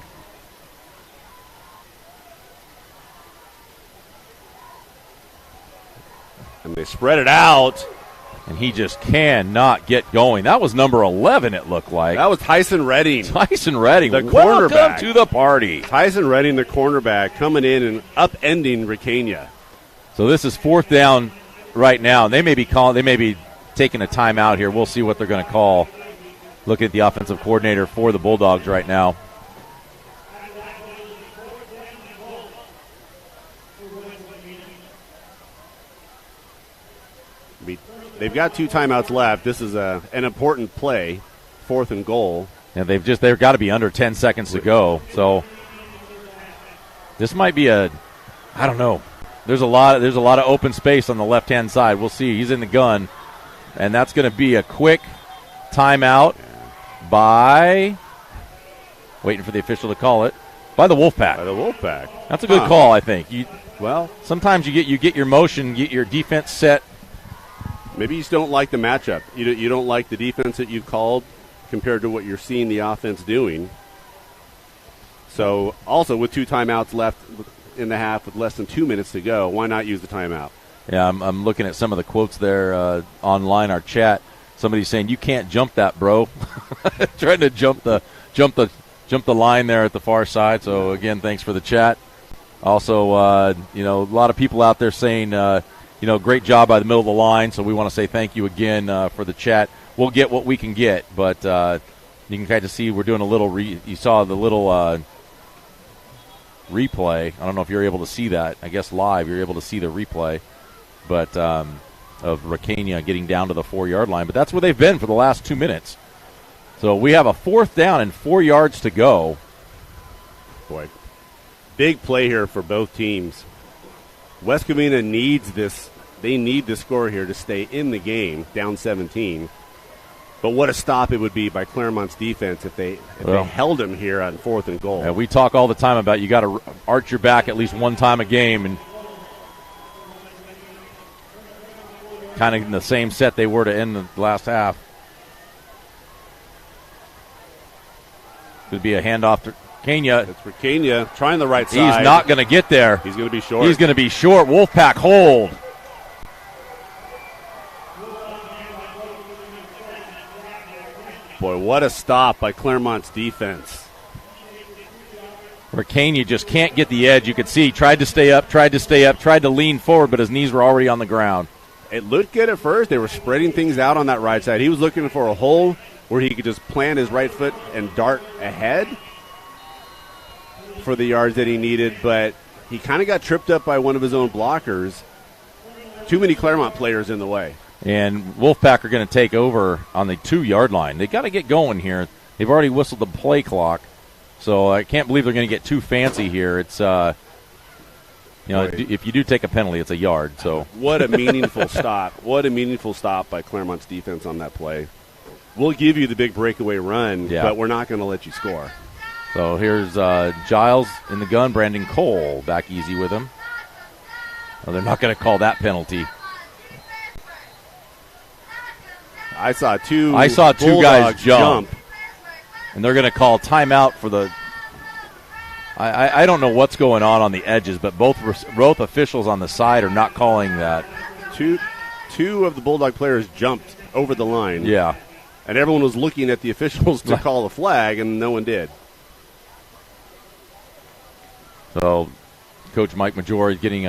And they spread it out. And he just cannot get going. That was number 11, it looked like. That was Tyson Redding. Tyson Redding, the welcome cornerback. to the party. Tyson Redding, the cornerback, coming in and upending Ricania. So this is fourth down right now. They may be taking a timeout here. We'll see what they're going to call. Look at the offensive coordinator for the Bulldogs right now. They've got 2 timeouts left. This is an important play, 4th and goal. And they've got to be under 10 seconds to go. So this might be I don't know. There's a lot of open space on the left-hand side. We'll see. He's in the gun. And that's going to be a quick timeout by, waiting for the official to call it, by the Wolfpack. By the Wolfpack. That's a good call, I think. Sometimes you get your motion, get your defense set. Maybe you just don't like the matchup. You don't like the defense that you've called compared to what you're seeing the offense doing. So, also with 2 timeouts left in the half with less than 2 minutes to go, why not use the timeout? Yeah, I'm looking at some of the quotes there online, our chat. Somebody's saying, "You can't jump that, bro." Trying to jump the line there at the far side. So again, thanks for the chat. Also, a lot of people out there saying, great job by the middle of the line. So we want to say thank you again for the chat. We'll get what we can get, but you can kind of see we're doing a little. You saw the little replay. I don't know if you're able to see that. I guess live you're able to see the replay, but of Ricania getting down to the 4-yard line. But that's where they've been for the last 2 minutes. So we have a 4th down and 4 yards to go. Boy, big play here for both teams. West Covina needs this. They need the score here to stay in the game, down 17. But what a stop it would be by Claremont's defense if they held him here on 4th and goal. Yeah, we talk all the time about you got to arch your back at least one time a game, and kind of in the same set they were to end the last half. Could be a handoff to Ricania. It's Ricania trying the right side. He's not going to get there. He's going to be short. He's going to be short. Wolfpack hold. Boy, what a stop by Claremont's defense. Ricania just can't get the edge. You could see he tried to stay up, tried to lean forward, but his knees were already on the ground. It looked good at first. They were spreading things out on that right side. He was looking for a hole where he could just plant his right foot and dart ahead for the yards that he needed, but he kind of got tripped up by one of his own blockers. Too many Claremont players in the way. And Wolfpack are going to take over on the 2-yard line. They got to get going here. They've already whistled the play clock, so I can't believe they're going to get too fancy here. It's if you do take a penalty, it's a yard. So what a meaningful stop! What a meaningful stop by Claremont's defense on that play. We'll give you the big breakaway run, but we're not going to let you score. So here's Giles in the gun. Brandon Cole back easy with him. Well, they're not going to call that penalty. I saw two guys jump. And they're going to call timeout for the I don't know what's going on the edges, but both officials on the side are not calling that. Two of the Bulldog players jumped over the line. Yeah. And everyone was looking at the officials to call a flag, and no one did. So, Coach Mike Major is getting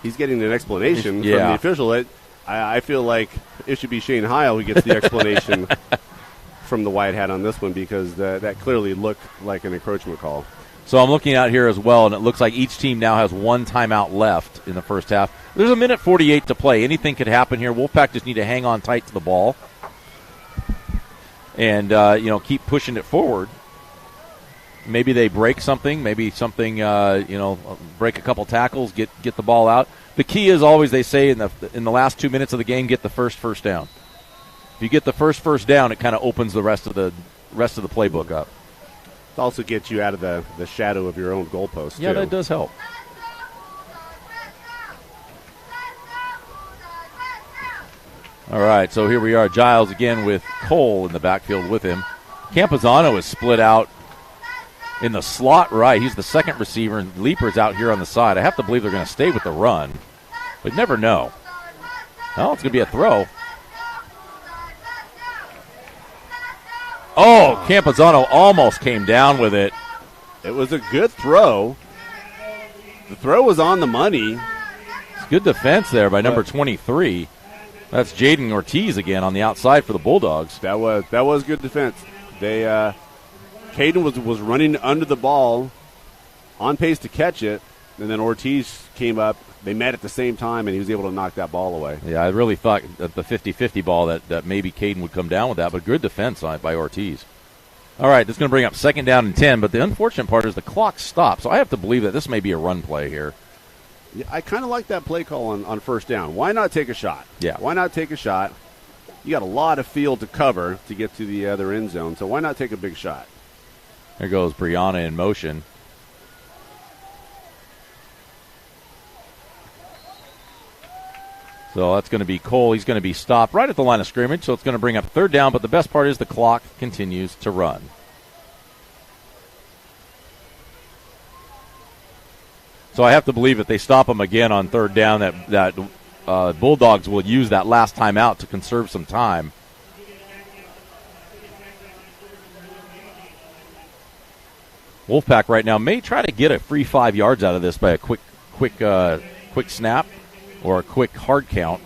he's getting an explanation from yeah. the official. I feel like it should be Shane Heil who gets the explanation from the white hat on this one, because that clearly looked like an encroachment call. So I'm looking out here as well, and it looks like each team now has one timeout left in the first half. There's a minute 48 to play. Anything could happen here. Wolfpack just need to hang on tight to the ball and keep pushing it forward. Maybe they break something. Maybe something break a couple tackles, get the ball out. The key is always, they say in the last 2 minutes of the game, get the first down. If you get the first down, it kind of opens the rest of the playbook up. It also gets you out of the shadow of your own goalpost. Yeah, too. that does help. All right, so here we are. Giles again with Cole in the backfield with him. Campazano is split out in the slot right. He's the second receiver, and Leaper's out here on the side. I have to believe they're going to stay with the run, but never know. Oh, it's going to be a throw. Oh, Campazano almost came down with it. It was a good throw. The throw was on the money. It's good defense there by number 23. That's Jaden Ortiz again on the outside for the Bulldogs. That was good defense. Caden was running under the ball, on pace to catch it, and then Ortiz came up. They met at the same time, and he was able to knock that ball away. Yeah, I really thought that the 50-50 ball that maybe Caden would come down with that, but good defense by Ortiz. All right, this is going to bring up 2nd down and 10, but the unfortunate part is the clock stopped, so I have to believe that this may be a run play here. Yeah, I kind of like that play call on 1st down. Why not take a shot? Yeah. Why not take a shot? You got a lot of field to cover to get to the other end zone, so why not take a big shot? There goes Brianna in motion. So that's going to be Cole. He's going to be stopped right at the line of scrimmage, so it's going to bring up 3rd down, but the best part is the clock continues to run. So I have to believe that they stop him again on 3rd down, that Bulldogs will use that last time out to conserve some time. Wolfpack right now may try to get a free 5 yards out of this by a quick snap or a quick hard count.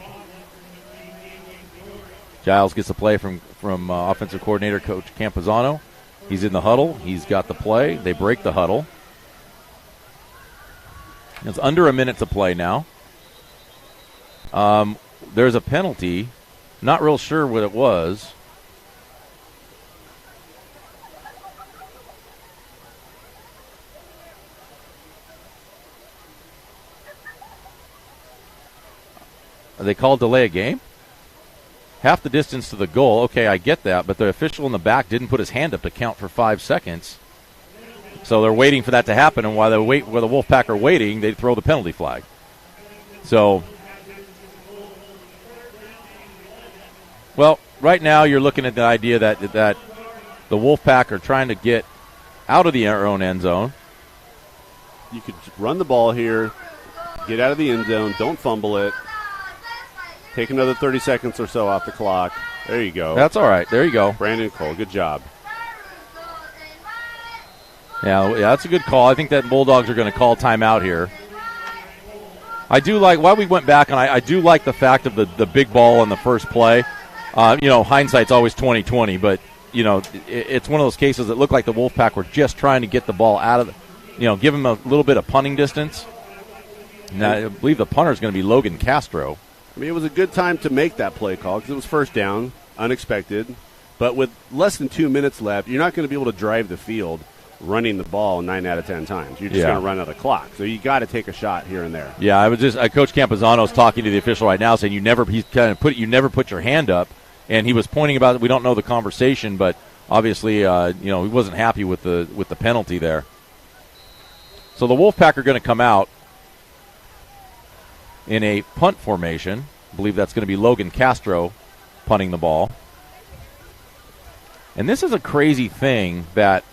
Giles gets the play from offensive coordinator Coach Campazano. He's in the huddle. He's got the play. They break the huddle. It's under a minute to play now. There's a penalty. Not real sure what it was. Are they called delay a game? Half the distance to the goal. Okay, I get that, but the official in the back didn't put his hand up to count for 5 seconds. So they're waiting for that to happen, and while the Wolfpack are waiting, they throw the penalty flag. So, well, right now you're looking at the idea that the Wolfpack are trying to get out of their own end zone. You could run the ball here, get out of the end zone, don't fumble it. Take another 30 seconds or so off the clock. There you go. That's all right. There you go. Brandon Cole, good job. Yeah, that's a good call. I think that Bulldogs are going to call timeout here. I do like, while we went back, and I do like the fact of the big ball on the first play. Hindsight's always 20/20, but, it's one of those cases that looked like the Wolfpack were just trying to get the ball out of give them a little bit of punting distance. Now, I believe the punter is going to be Logan Castro. I mean, it was a good time to make that play call because it was 1st down, unexpected. But with less than 2 minutes left, you're not going to be able to drive the field running the ball 9 out of 10 times. You're just going to run out of clock. So you got to take a shot here and there. Yeah, Coach Campazano is talking to the official right now, saying you never put your hand up, and he was pointing about we don't know the conversation, but obviously he wasn't happy with the penalty there. So the Wolfpack are going to come out in a punt formation. I believe that's going to be Logan Castro punting the ball. And this is a crazy thing that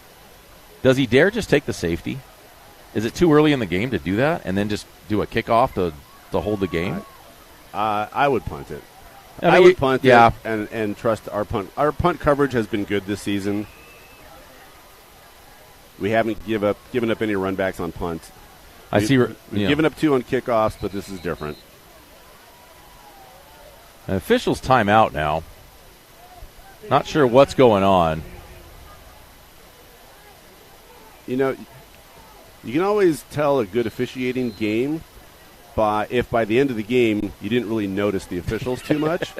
Does he dare just take the safety? Is it too early in the game to do that and then just do a kickoff to hold the game? I would punt it. I would punt yeah. it and trust our punt. Our punt coverage has been good this season. We haven't given up any runbacks on punt. We've given up 2 on kickoffs, but this is different. An official's timeout now. Not sure what's going on. You know, you can always tell a good officiating game if by the end of the game you didn't really notice the officials too much.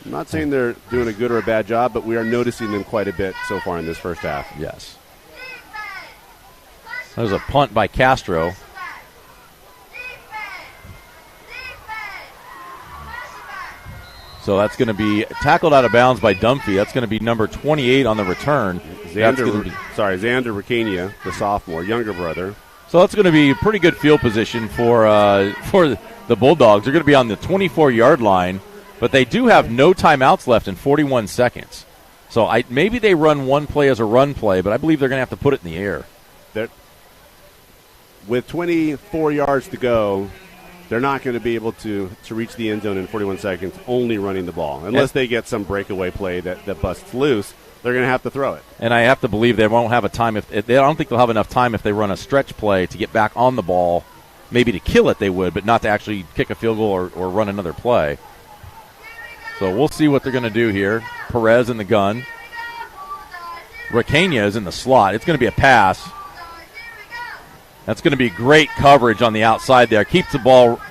I'm not saying they're doing a good or a bad job, but we are noticing them quite a bit so far in this first half. Yes. There's a punt by Castro. So that's going to be tackled out of bounds by Dunphy. That's going to be number 28 on the return. Xander Ricania, the sophomore, younger brother. So that's going to be pretty good field position for the Bulldogs. They're going to be on the 24-yard line, but they do have no timeouts left in 41 seconds. So maybe they run one play as a run play, but I believe they're going to have to put it in the air. With 24 yards to go, they're not going to be able to reach the end zone in 41 seconds only running the ball. Unless they get some breakaway play that busts loose, they're going to have to throw it. And I have to believe they won't have a time. I don't think they'll have enough time if they run a stretch play to get back on the ball. Maybe to kill it they would, but not to actually kick a field goal or run another play. So we'll see what they're going to do here. Perez in the gun. Ricania is in the slot. It's going to be a pass. That's going to be great coverage on the outside there. Keeps the ball,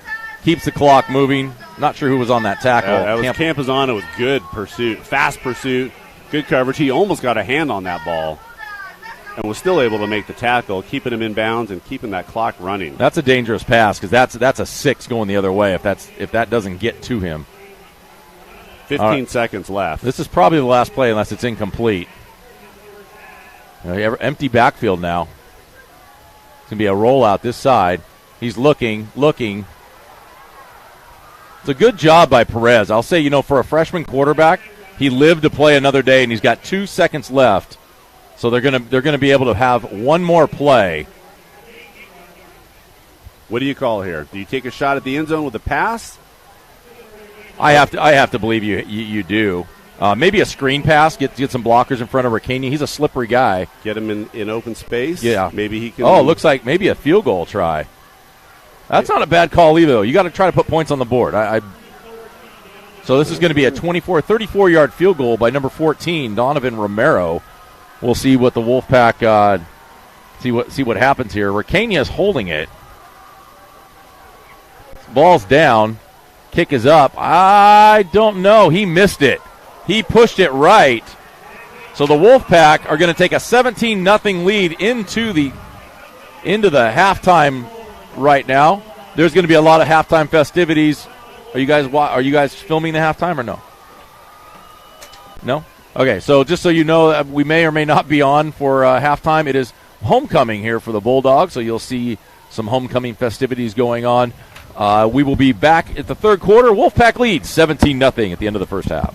keeps the clock moving. Not sure who was on that tackle. That was Campazano with good pursuit, fast pursuit, good coverage. He almost got a hand on that ball and was still able to make the tackle, keeping him in bounds and keeping that clock running. That's a dangerous pass because that's a 6 going the other way if that doesn't get to him. 15 seconds left. This is probably the last play unless it's incomplete. Empty backfield now. It's going to be a rollout this side. He's looking. It's a good job by Perez. I'll say, for a freshman quarterback, he lived to play another day, and he's got 2 seconds left. So they're going to be able to have one more play. What do you call here? Do you take a shot at the end zone with a pass? I have to believe you do. Maybe a screen pass, get some blockers in front of Ricania. He's a slippery guy. Get him in open space. Yeah. Maybe he can. Oh, it looks like maybe a field goal try. That's not a bad call either, though. You got to try to put points on the board. So this is going to be a 34-yard field goal by number 14, Donovan Romero. We'll see what the Wolfpack see what happens here. Ricania is holding it. Ball's down. Kick is up. I don't know. He missed it. He pushed it right. So the Wolfpack are going to take a 17-0 lead into the halftime right now. There's going to be a lot of halftime festivities. Are you guys filming the halftime or no? No? Okay, so just so you know, we may or may not be on for halftime. It is homecoming here for the Bulldogs, so you'll see some homecoming festivities going on. We will be back at the third quarter. Wolfpack leads 17-0 at the end of the first half.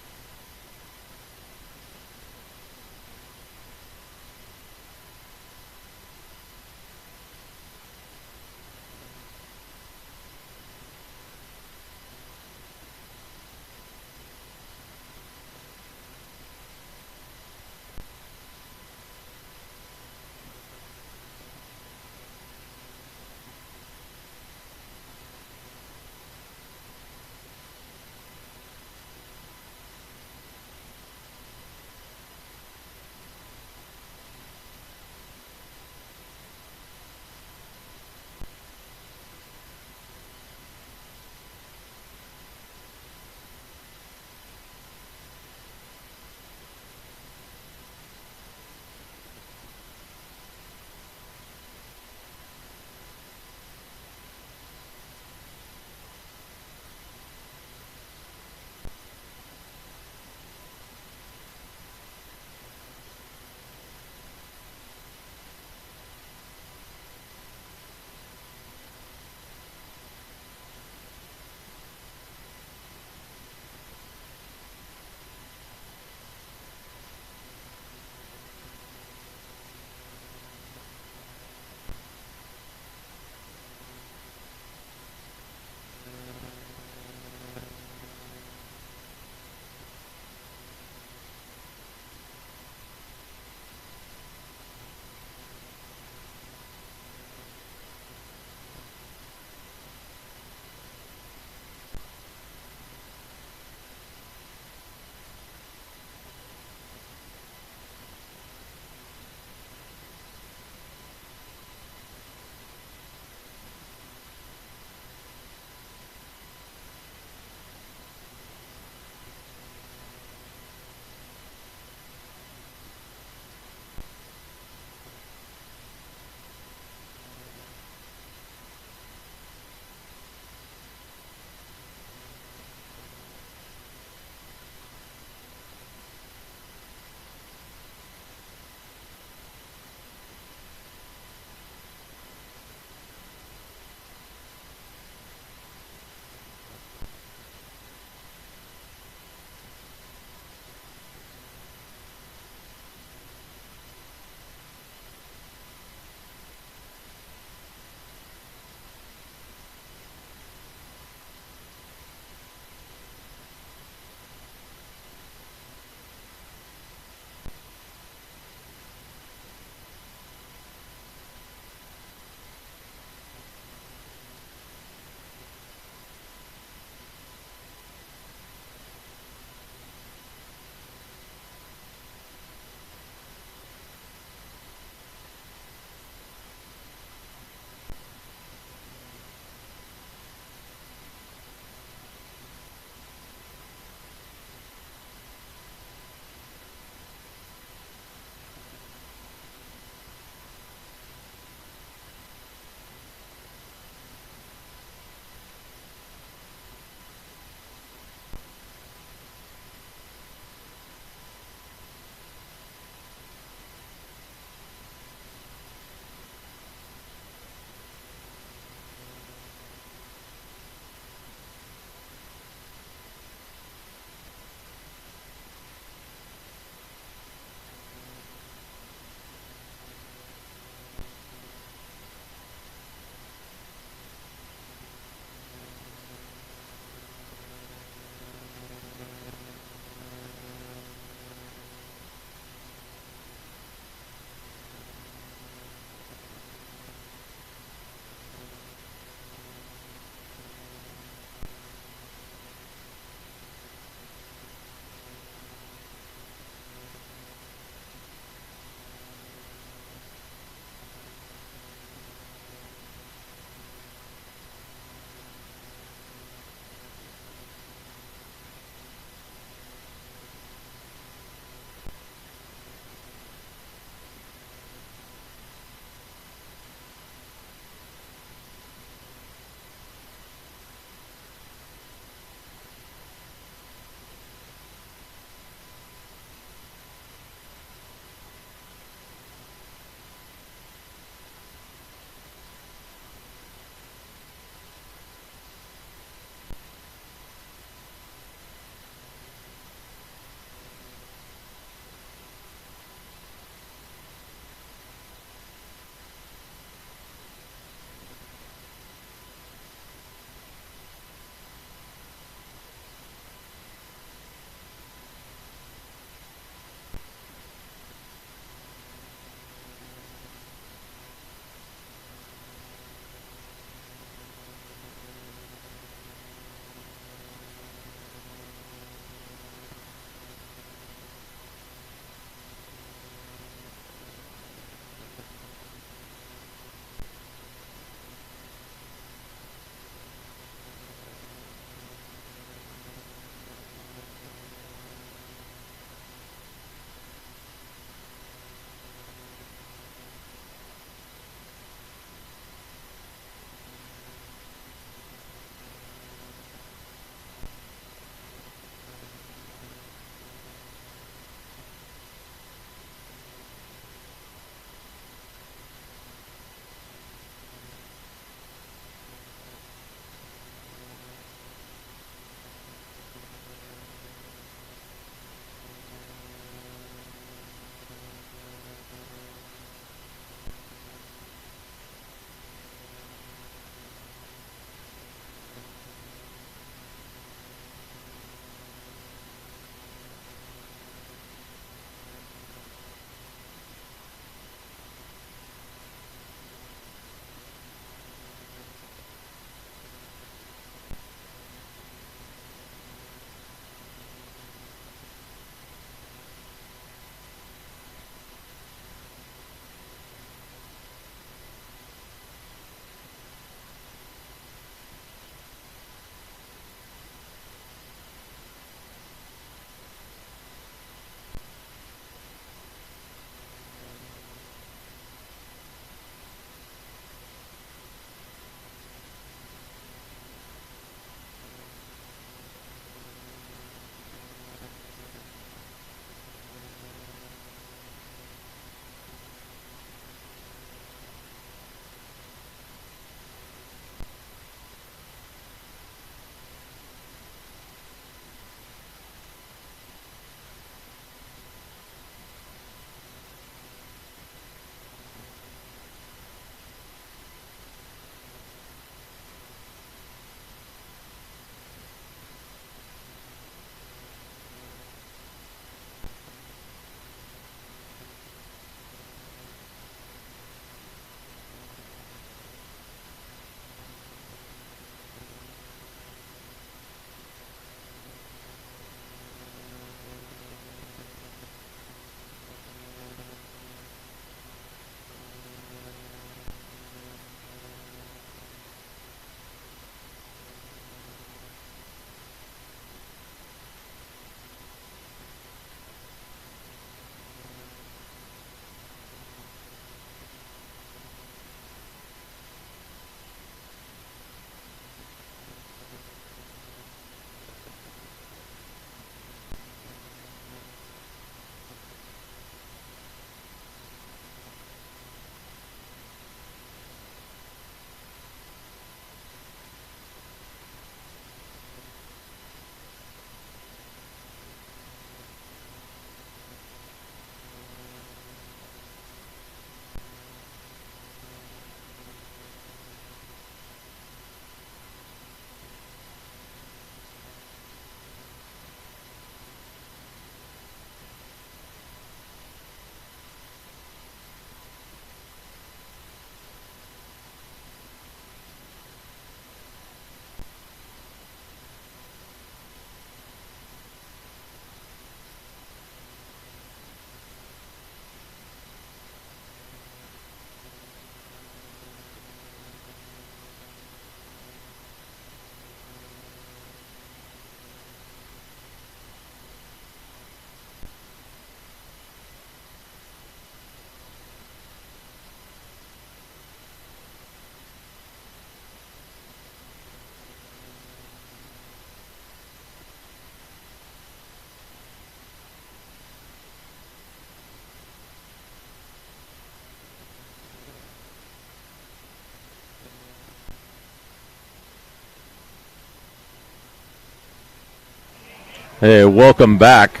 Hey, welcome back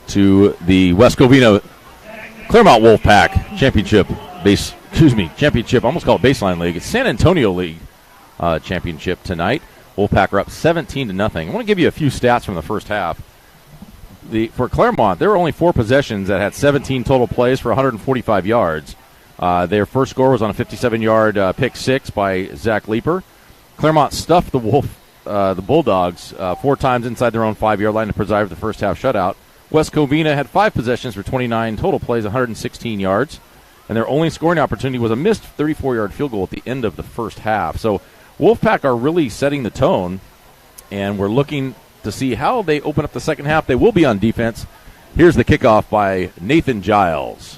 to the West Covina Claremont Wolfpack Championship Championship. I almost call it Baseline League. It's San Antonio League Championship tonight. Wolfpack are up 17-0. I want to give you a few stats from the first half. For Claremont, there were only 4 possessions that had 17 total plays for 145 yards. Their first score was on a 57-yard pick six by Zach Leeper. Claremont stuffed the Bulldogs 4 times inside their own 5-yard line to preserve the first half shutout. West Covina had 5 possessions for 29 total plays, 116 yards, and their only scoring opportunity was a missed 34-yard field goal at the end of the first half. So Wolfpack are really setting the tone, and we're looking to see how they open up the second half. They will be on defense. Here's the kickoff by Nathan Giles.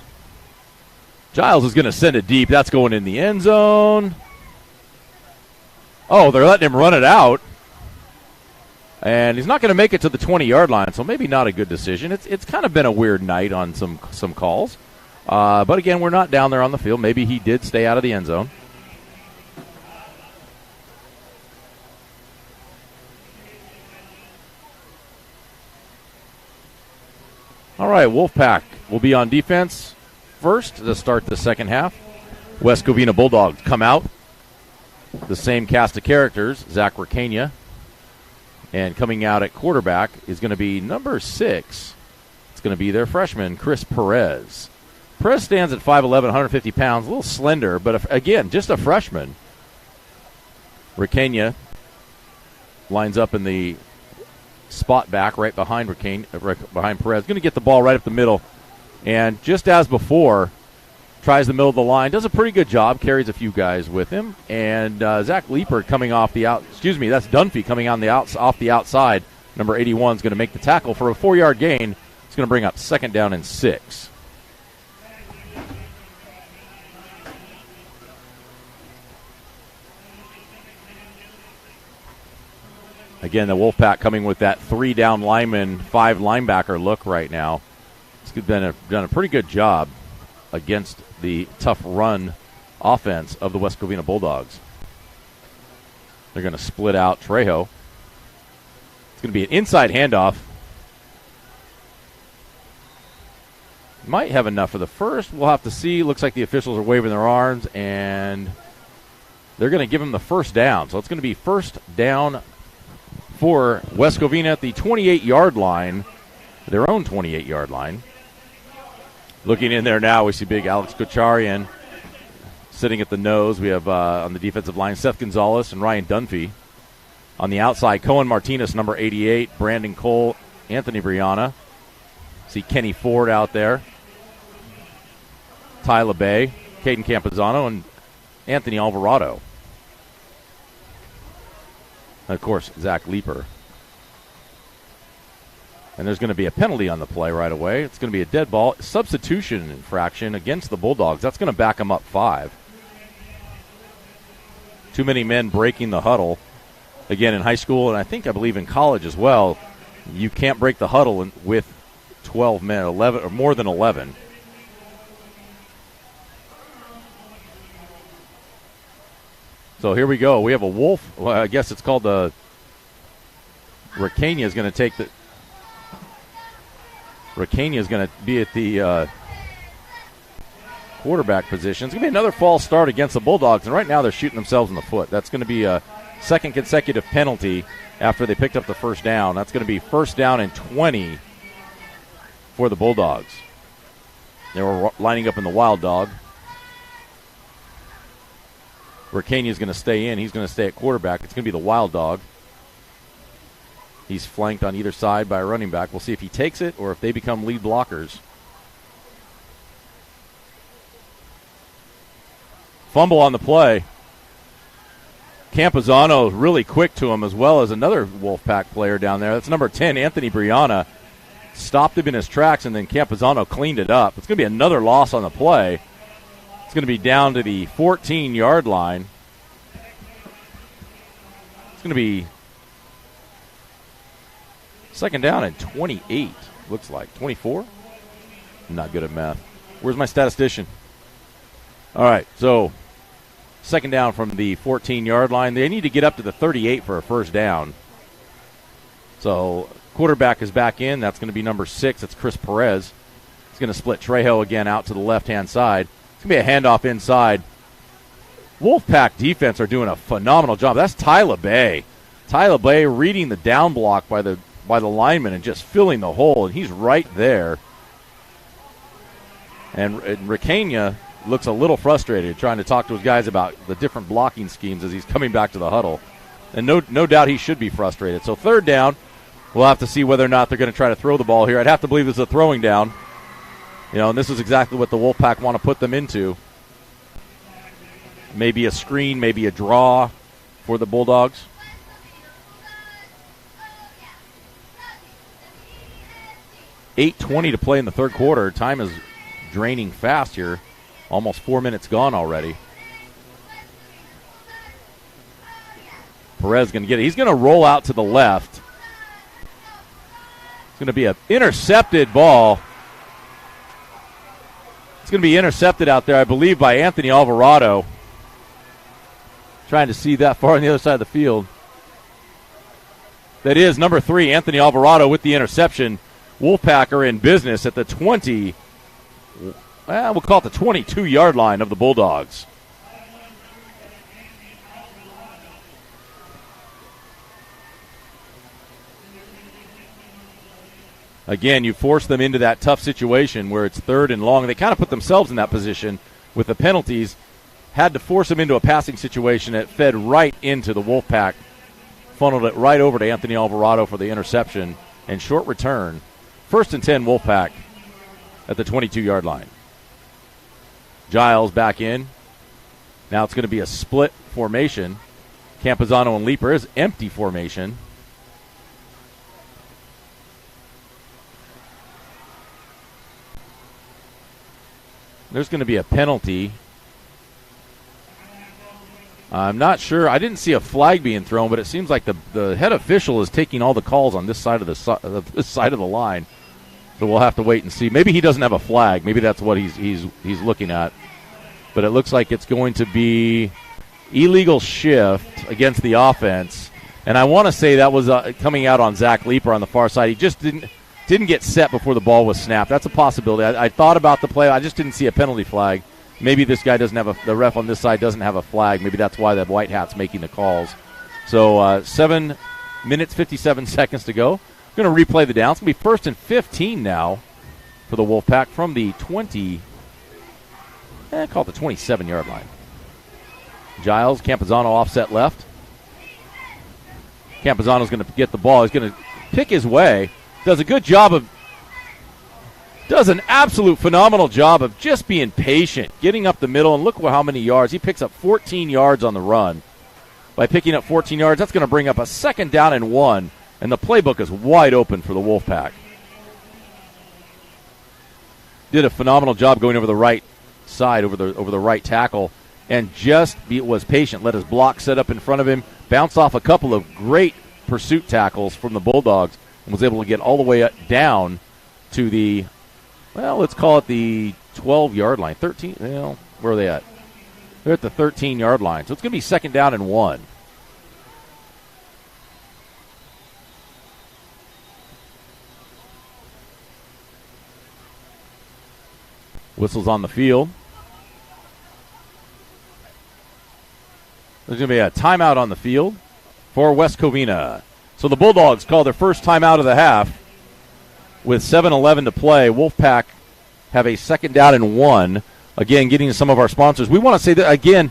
Giles is going to send it deep. That's going in the end zone. Oh, they're letting him run it out. And he's not going to make it to the 20-yard line, so maybe not a good decision. It's kind of been a weird night on some calls. But, again, we're not down there on the field. Maybe he did stay out of the end zone. All right, Wolfpack will be on defense first to start the second half. West Covina Bulldogs come out. The same cast of characters, Zach Ricania. And coming out at quarterback is going to be number 6. It's going to be their freshman, Chris Perez. Perez stands at 5'11", 150 pounds, a little slender, but again, just a freshman. Ricania lines up in the spot back right behind behind Perez. Going to get the ball right up the middle. And just as before, tries the middle of the line, does a pretty good job, carries a few guys with him. And Zach Leeper coming off the that's Dunphy coming on off the outside. Number 81 is going to make the tackle for a 4-yard gain. It's going to bring up second down and 6. Again, the Wolfpack coming with that 3-down lineman, 5 linebacker look right now. It's done a pretty good job against the tough run offense of the West Covina Bulldogs. They're going to split out Trejo. It's going to be an inside handoff. Might have enough for the first. We'll have to see. Looks like the officials are waving their arms, and they're going to give him the first down. So it's going to be first down for West Covina at the 28-yard line, their own 28-yard line. Looking in there now, we see big Alex Kocharian sitting at the nose. We have on the defensive line Seth Gonzalez and Ryan Dunphy. On the outside, Cohen Martinez, number 88, Brandon Cole, Anthony Brianna. See Kenny Ford out there. Ty LeBay, Caden Campazano, and Anthony Alvarado. And, of course, Zach Leeper. And there's going to be a penalty on the play right away. It's going to be a dead ball. Substitution infraction against the Bulldogs. That's going to back them up 5. Too many men breaking the huddle. Again, in high school, and I believe in college as well, you can't break the huddle with 12 men, 11 or more than 11. So here we go. We have a Wolf. Well, I guess it's called the Ricania is going to take the. Ricania is going to be at the quarterback position. It's going to be another false start against the Bulldogs, and right now they're shooting themselves in the foot. That's going to be a second consecutive penalty after they picked up the first down. That's going to be first down and 20 for the Bulldogs. They were lining up in the wild dog. Ricania is going to stay in. He's going to stay at quarterback. It's going to be the wild dog. He's flanked on either side by a running back. We'll see if he takes it or if they become lead blockers. Fumble on the play. Campazano really quick to him, as well as another Wolfpack player down there. That's number 10, Anthony Brianna. Stopped him in his tracks, and then Campazano cleaned it up. It's going to be another loss on the play. It's going to be down to the 14-yard line. It's going to be second down and 28, looks like. 24? I'm not good at math. Where's my statistician? All right, so second down from the 14-yard line. They need to get up to the 38 for a first down. So Quarterback is back in. That's going to be number 6. It's Chris Perez. He's going to split Trejo again out to the left-hand side. It's going to be a handoff inside. Wolfpack defense are doing a phenomenal job. That's Tyler Bay. Tyler Bay reading the down block by the lineman and just filling the hole, and he's right there. And Ricania looks a little frustrated trying to talk to his guys about the different blocking schemes as he's coming back to the huddle. And no doubt he should be frustrated. So third down, we'll have to see whether or not they're going to try to throw the ball here. I'd have to believe it's a throwing down. And this is exactly what the Wolfpack want to put them into. Maybe a screen, maybe a draw for the Bulldogs. $8:20 to play in the third quarter. Time is draining fast here. Almost 4 minutes gone already. Perez going to get it. He's going to roll out to the left. It's going to be an intercepted ball. It's going to be intercepted out there, I believe, by Anthony Alvarado. Trying to see that far on the other side of the field. That is number 3, Anthony Alvarado with the interception. Wolfpack are in business at the 20. We'll call it the 22-yard line of the Bulldogs. Again, you force them into that tough situation where it's third and long. They kind of put themselves in that position with the penalties. Had to force them into a passing situation that fed right into the Wolfpack. Funneled it right over to Anthony Alvarado for the interception and short return. 1st and 10 Wolfpack at the 22-yard line. Giles back in. Now it's going to be a split formation. Campazano and Leaper is empty formation. There's going to be a penalty. I'm not sure. I didn't see a flag being thrown, but it seems like the head official is taking all the calls on this side of this side of the line. So we'll have to wait and see. Maybe he doesn't have a flag. Maybe that's what he's looking at. But it looks like it's going to be illegal shift against the offense. And I want to say that was coming out on Zach Leaper on the far side. He just didn't get set before the ball was snapped. That's a possibility. I thought about the play. I just didn't see a penalty flag. Maybe this guy doesn't have the ref on this side doesn't have a flag. Maybe that's why the white hat's making the calls. So 7 minutes, 57 seconds to go. Going to replay the down. It's going to be 1st and 15 now for the Wolfpack from the 20, call it the 27-yard line. Giles, Campazano offset left. Campazano's going to get the ball. He's going to pick his way. Does an absolute phenomenal job of just being patient, getting up the middle, and look how many yards. He picks up 14 yards on the run. By picking up 14 yards, that's going to bring up a 2nd down and 1, and the playbook is wide open for the Wolfpack. Did a phenomenal job going over the right side, over the right tackle, and just was patient. Let his block set up in front of him, bounced off a couple of great pursuit tackles from the Bulldogs, and was able to get all the way down to the, let's call it the 12-yard line. 13, where are they at? They're at the 13-yard line. So it's going to be 2nd down and 1. Whistles on the field. There's going to be a timeout on the field for West Covina. So the Bulldogs call their first timeout of the half with 7:11 to play. Wolfpack have a 2nd down and 1. Again, getting to some of our sponsors. We want to say that, again,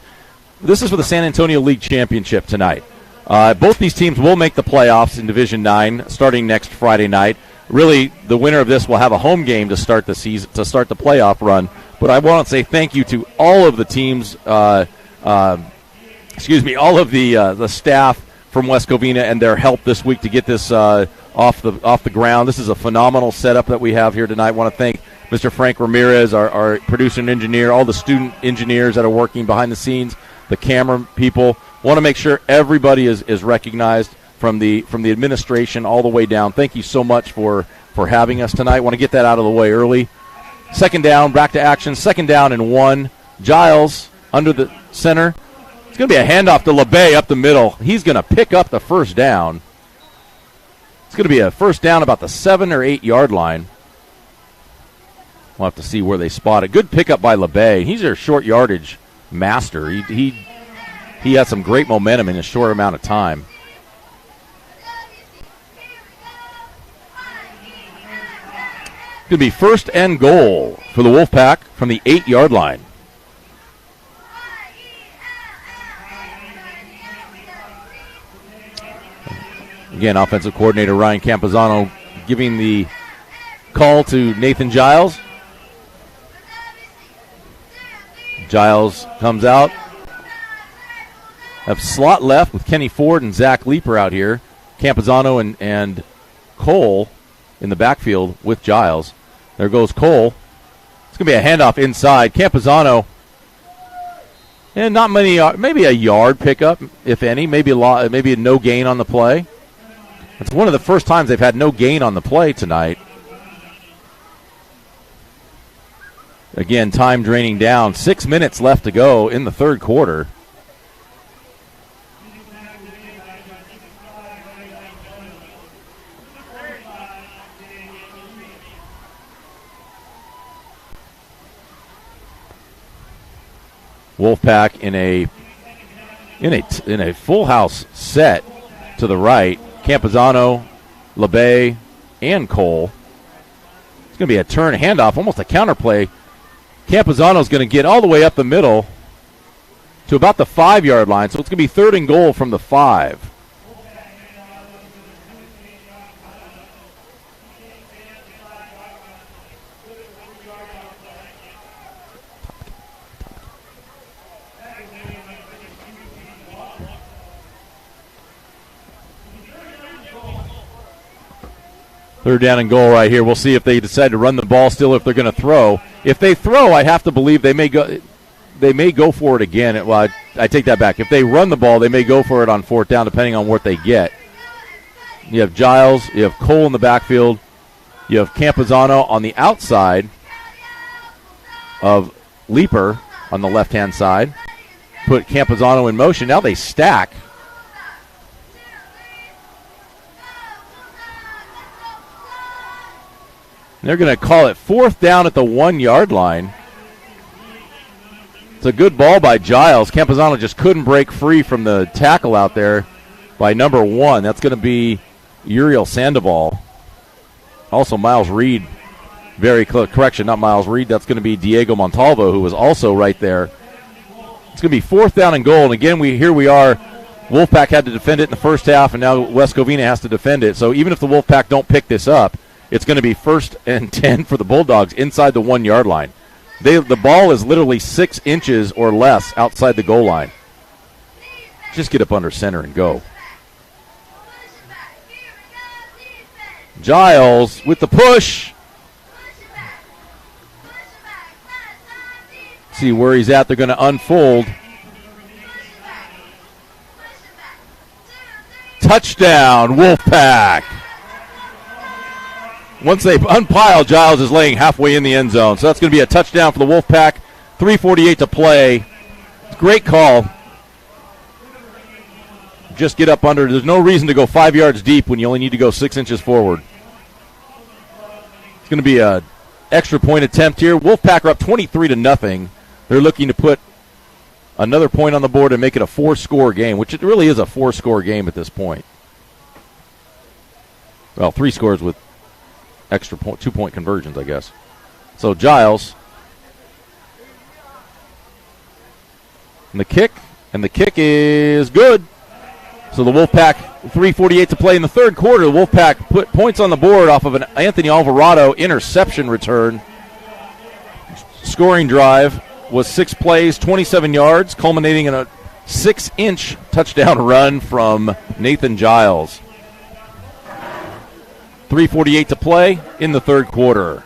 this is for the San Antonio League Championship tonight. Both these teams will make the playoffs in Division 9 starting next Friday night. Really, the winner of this will have a home game to start the season, to start the playoff run. But I want to say thank you to all of the teams, all of the staff from West Covina and their help this week to get this off the ground. This is a phenomenal setup that we have here tonight. I want to thank Mr. Frank Ramirez, our producer and engineer, all the student engineers that are working behind the scenes, the camera people. Want to make sure everybody is recognized from the administration all the way down. Thank you so much for having us tonight. Want to get that out of the way early. 2nd down, back to action, 2nd down and 1. Giles under the center. It's going to be a handoff to LeBay up the middle. He's going to pick up the 1st down. It's going to be a first down about the 7 or 8 yard line. We'll have to see where they spot it. Good pickup by LeBay. He's their short yardage master. He had some great momentum in a short amount of time. It's going to be first and goal for the Wolfpack from the 8 yard line. Again, offensive coordinator Ryan Campazano giving the call to Nathan Giles. Giles comes out. Have slot left with Kenny Ford and Zach Leeper out here. Campazano and Cole in the backfield with Giles. There goes Cole. It's going to be a handoff inside. Campazano, and not many, maybe a yard pickup, if any. Maybe a no gain on the play. It's one of the first times they've had no gain on the play tonight. Again, time draining down. 6 minutes left to go in the third quarter. Wolfpack in a full house set to the right. Campazano, LeBay, and Cole. It's going to be a turn handoff, almost a counterplay. Campazano's going to get all the way up the middle to about the 5 yard line, so it's going to be third and goal from the 5. Third down and goal right here. We'll see if they decide to run the ball still, if they're going to throw. If they throw, I have to believe they may go for it again. Well, I take that back. If they run the ball, they may go for it on fourth down, depending on what they get. You have Giles. You have Cole in the backfield. You have Campazano on the outside of Leeper on the left-hand side. Put Campazano in motion. Now they stack. They're going to call it fourth down at the 1 yard line. It's a good ball by Giles. Campazano just couldn't break free from the tackle out there by number 1. That's going to be Uriel Sandoval. Also Miles Reed. Very close. Correction, not Miles Reed. That's going to be Diego Montalvo, who was also right there. It's going to be fourth down and goal. And again, here we are. Wolfpack had to defend it in the first half, and now West Covina has to defend it. So even if the Wolfpack don't pick this up, it's going to be first and 10 for the Bulldogs inside the 1 yard line. The ball is literally 6 inches or less outside the goal line. Just get up under center and go. Giles with the push. See where he's at. They're going to unfold. Touchdown, Wolfpack. Once they unpile, Giles is laying halfway in the end zone. So that's going to be a touchdown for the Wolfpack. 3:48 to play. Great call. Just get up under. There's no reason to go 5 yards deep when you only need to go 6 inches forward. It's going to be an extra point attempt here. Wolfpack are up 23-0. They're looking to put another point on the board and make it a 4-score game, which it really is a 4-score game at this point. Well, 3 scores with extra 2-point conversions, I guess. So Giles. And the kick is good. So the Wolfpack, 3:48 to play in the third quarter. The Wolfpack put points on the board off of an Anthony Alvarado interception return. Scoring drive was 6 plays, 27 yards, culminating in a 6-inch touchdown run from Nathan Giles. 3:48 to play in the third quarter.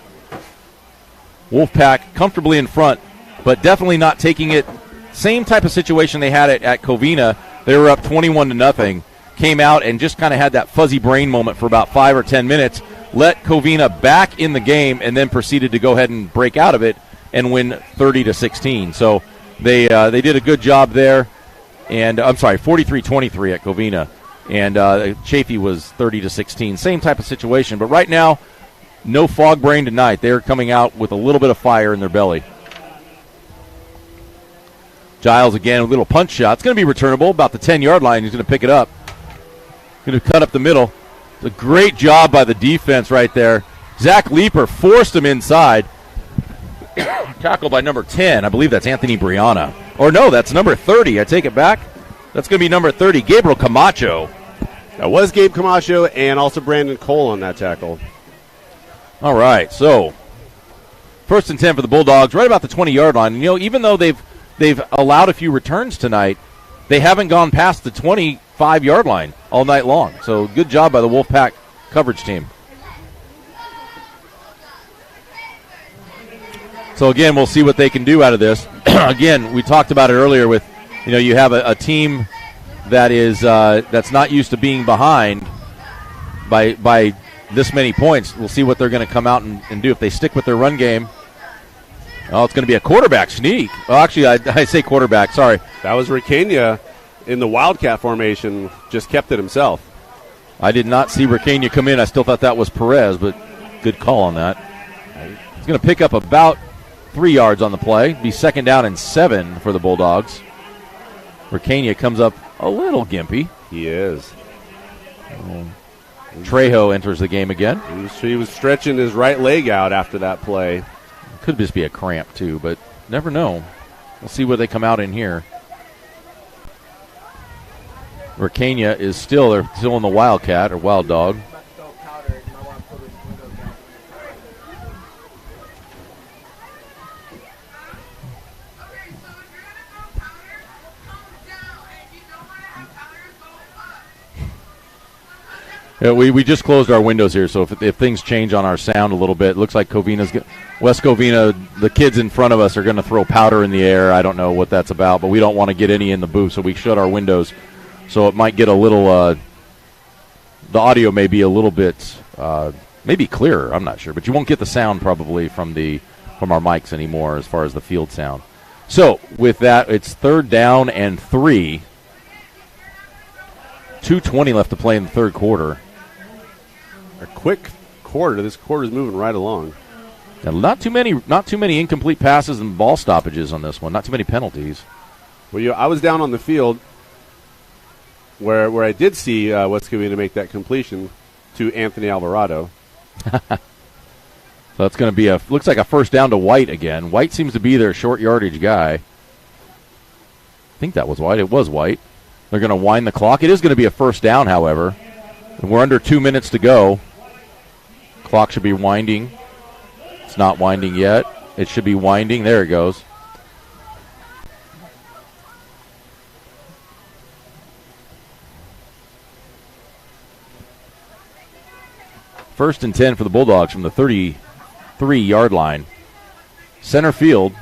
Wolfpack comfortably in front, but definitely not taking it. Same type of situation they had at Covina. They were up 21-0. Came out and just kind of had that fuzzy brain moment for about 5 or 10 minutes. Let Covina back in the game and then proceeded to go ahead and break out of it and win 30-16. So they did a good job there. And I'm sorry, 43-23 at Covina. and Chaffee was 30-16. Same type of situation, but right now, no fog brain tonight. They're coming out with a little bit of fire in their belly. Giles again, a little punch shot. It's going to be returnable about the 10-yard line. He's going to pick it up. Going to cut up the middle. It's a great job by the defense right there. Zach Leeper forced him inside. Tackled by number 10. I believe that's Anthony Brianna. Or no, that's number 30. I take it back. That's going to be number 30, Gabriel Camacho. That was Gabe Camacho and also Brandon Cole on that tackle. All right, so first and 10 for the Bulldogs, right about the 20-yard line. And, even though they've allowed a few returns tonight, they haven't gone past the 25-yard line all night long. So good job by the Wolfpack coverage team. So, again, we'll see what they can do out of this. Again, we talked about it earlier with, you have a team that is that's not used to being behind by this many points. We'll see what they're going to come out and do if they stick with their run game. Oh, it's going to be a quarterback sneak. Well, actually, I say quarterback. Sorry. That was Ricania in the Wildcat formation, just kept it himself. I did not see Ricania come in. I still thought that was Perez, but good call on that. He's going to pick up about 3 yards on the play. Be second down and 7 for the Bulldogs. Ricania comes up a little gimpy. He is. Trejo enters the game again. He was stretching his right leg out after that play. Could just be a cramp, too, but never know. We'll see where they come out in here. Ricania is still in the Wildcat or Wild Dog. Yeah, we just closed our windows here, so if things change on our sound a little bit, it looks like West Covina, the kids in front of us are going to throw powder in the air. I don't know what that's about, but we don't want to get any in the booth, so we shut our windows. So it might get a little, the audio may be a little bit, maybe clearer, I'm not sure. But you won't get the sound probably from our mics anymore as far as the field sound. So with that, it's third down and 3. 2:20 left to play in the third quarter. A quick quarter. This quarter's moving right along. And not too many incomplete passes and ball stoppages on this one. Not too many penalties. Well, I was down on the field where I did see West Covina make that completion to Anthony Alvarado. So that's going to be looks like a first down to White again. White seems to be their short yardage guy. I think that was White. It was White. They're going to wind the clock. It is going to be a first down, however. And we're under 2 minutes to go. Clock should be winding. It's not winding yet. It should be winding. There it goes. First and 10 for the Bulldogs from the 33-yard line. Center field.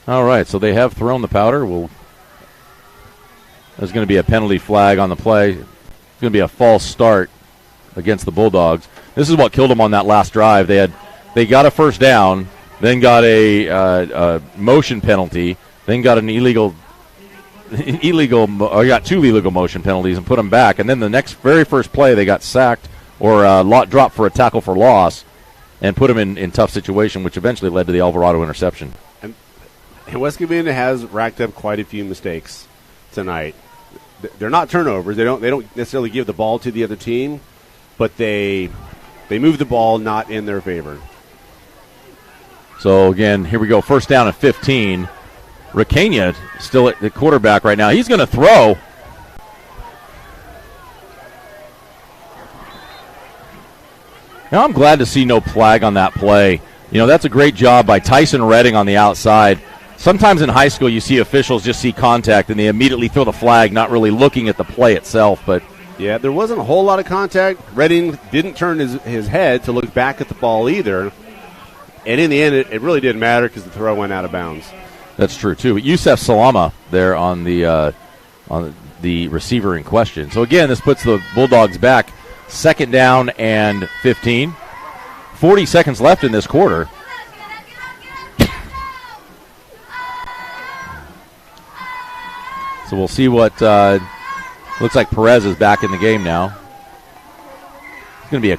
All right, so they have thrown the powder. There's going to be a penalty flag on the play. It's going to be a false start against the Bulldogs. This is what killed them on that last drive. They got a first down, then got a motion penalty, then got an got 2 illegal motion penalties and put them back. And then the very first play, they got sacked or dropped for a tackle for loss and put them in tough situation, which eventually led to the Alvarado interception. And West Covina has racked up quite a few mistakes tonight. They're not turnovers. They don't necessarily give the ball to the other team, but they move the ball not in their favor. So again, here we go. First down at 15. Ricania still at the quarterback right now. He's going to throw. Now I'm glad to see no flag on that play. That's a great job by Tyson Redding on the outside. Sometimes in high school you see officials just see contact and they immediately throw the flag, not really looking at the play itself. But yeah, there wasn't a whole lot of contact. Redding didn't turn his head to look back at the ball either. And in the end, it really didn't matter because the throw went out of bounds. That's true, too. But Yusef Salama there on the receiver in question. So, again, this puts the Bulldogs back 2nd down and 15. 40 seconds left in this quarter. So we'll see what looks like. Perez is back in the game now. It's going to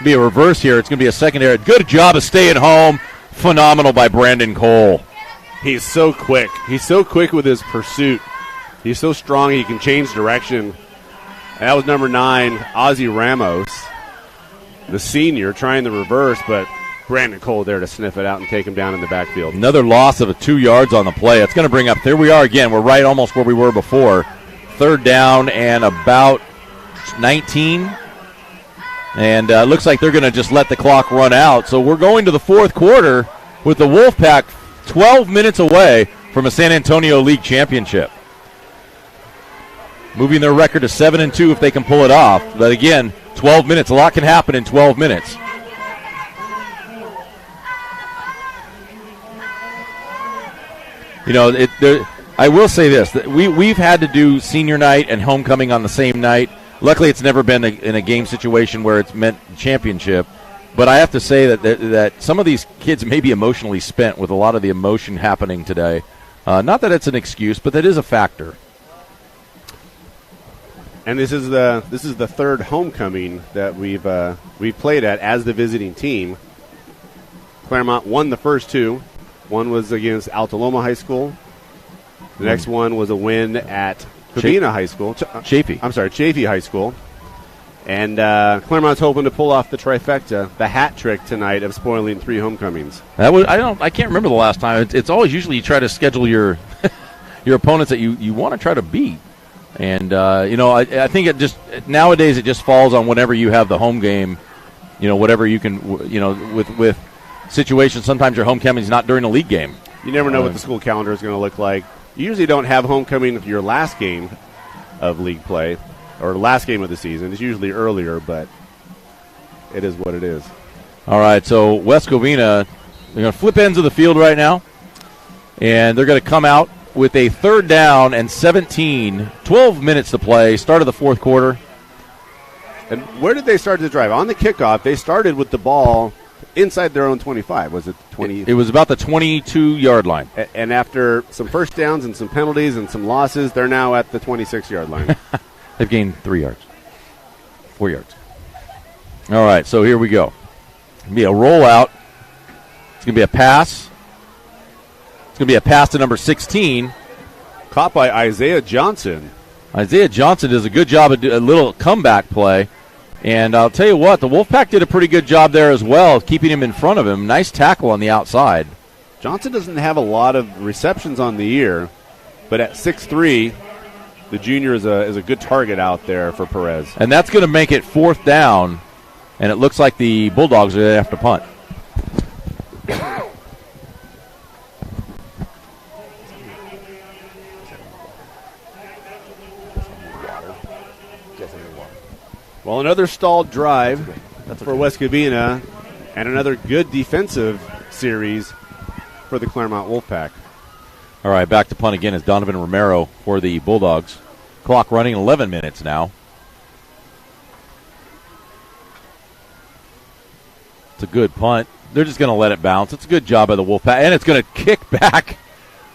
be a reverse here. It's going to be a secondary. Good job of staying home. Phenomenal by Brandon Cole. He's so quick. He's so quick with his pursuit. He's so strong he can change direction. And that was number 9, Ozzie Ramos, the senior, trying the reverse, but Brandon Cole there to sniff it out and take him down in the backfield. Another loss of 2 yards on the play. It's going to bring up, there we are again. We're right almost where we were before. 3rd down and about 19. And looks like they're going to just let the clock run out. So we're going to the 4th quarter with the Wolfpack 12 minutes away from a San Antonio League championship. Moving their record to 7-2 if they can pull it off. But again, 12 minutes. A lot can happen in 12 minutes. You know, I will say this. That we've had to do senior night and homecoming on the same night. Luckily, it's never been in a game situation where it's meant championship. But I have to say that some of these kids may be emotionally spent with a lot of the emotion happening today. Not that it's an excuse, but that is a factor. And this is the 3rd homecoming that we've played at as the visiting team. Claremont won the first 2. One was against Altaloma High School. The next one was a win at Covina High School. Chaffee High School. And Claremont's hoping to pull off the trifecta, the hat trick tonight of spoiling 3 homecomings. I can't remember the last time. It's always usually you try to schedule your opponents that you want to try to beat. And I think it just nowadays it just falls on whenever you have the home game. Whatever you can. With situations, sometimes your homecoming is not during a league game. You never know what the school calendar is going to look like. You usually don't have homecoming of your last game of league play or last game of the season. It's usually earlier, but it is what it is. All right, so West Covina, they're going to flip ends of the field right now, and they're going to come out with a 3rd down and 17, 12 minutes to play, start of the 4th quarter. And where did they start the drive? On the kickoff, they started with the ball inside their own 25. Was it 20? It was about the 22-yard line. And after some first downs and some penalties and some losses, they're now at the 26-yard line. They've gained 3 yards. 4 yards. All right, so here we go. It's going to be a rollout. It's going to be a pass. It's going to be a pass to number 16. Caught by Isaiah Johnson. Isaiah Johnson does a good job of a little comeback play. And I'll tell you what, the Wolfpack did a pretty good job there as well, keeping him in front of him. Nice tackle on the outside. Johnson doesn't have a lot of receptions on the year, but at 6'3", the junior is a good target out there for Perez. And that's going to make it 4th down, and it looks like the Bulldogs are going to have to punt. Well, another stalled drive for West Covina and another good defensive series for the Claremont Wolfpack. All right, back to punt again is Donovan Romero for the Bulldogs. Clock running 11 minutes now. It's a good punt. They're just going to let it bounce. It's a good job by the Wolfpack, and it's going to kick back.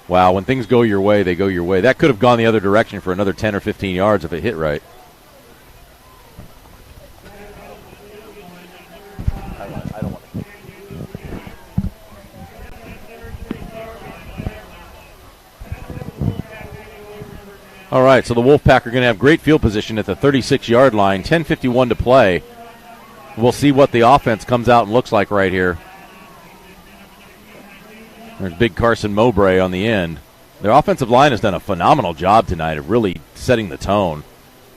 Wow, when things go your way, they go your way. That could have gone the other direction for another 10 or 15 yards if it hit right. All right, so the Wolfpack are going to have great field position at the 36-yard line, 10:51 to play. We'll see what the offense comes out and looks like right here. There's big Carson Mowbray on the end. Their offensive line has done a phenomenal job tonight of really setting the tone.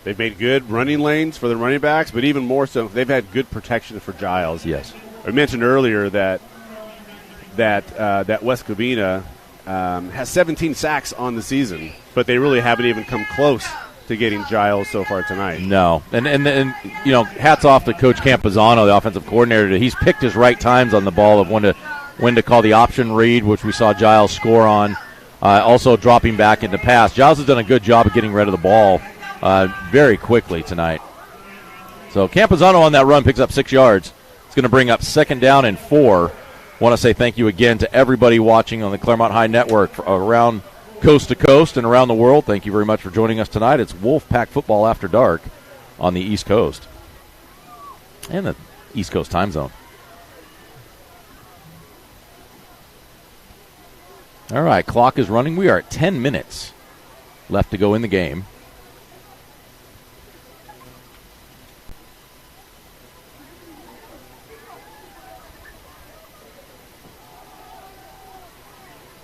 They've made good running lanes for the running backs, but even more so, they've had good protection for Giles. Yes. I mentioned earlier that West Covina has 17 sacks on the season, but they really haven't even come close to getting Giles so far tonight. No, and you know, hats off to Coach Campazano, the offensive coordinator. He's picked his right times on the ball of when to call the option read, which we saw Giles score on, also dropping back into pass. Giles has done a good job of getting rid of the ball very quickly tonight. So Campuzano on that run picks up 6 yards. It's going to bring up 2nd down and 4. Want to say thank you again to everybody watching on the Claremont High Network around coast to coast and around the world. Thank you very much for joining us tonight. It's Wolfpack Football After Dark on the East Coast and the East Coast time zone. All right, clock is running. We are at 10 minutes left to go in the game.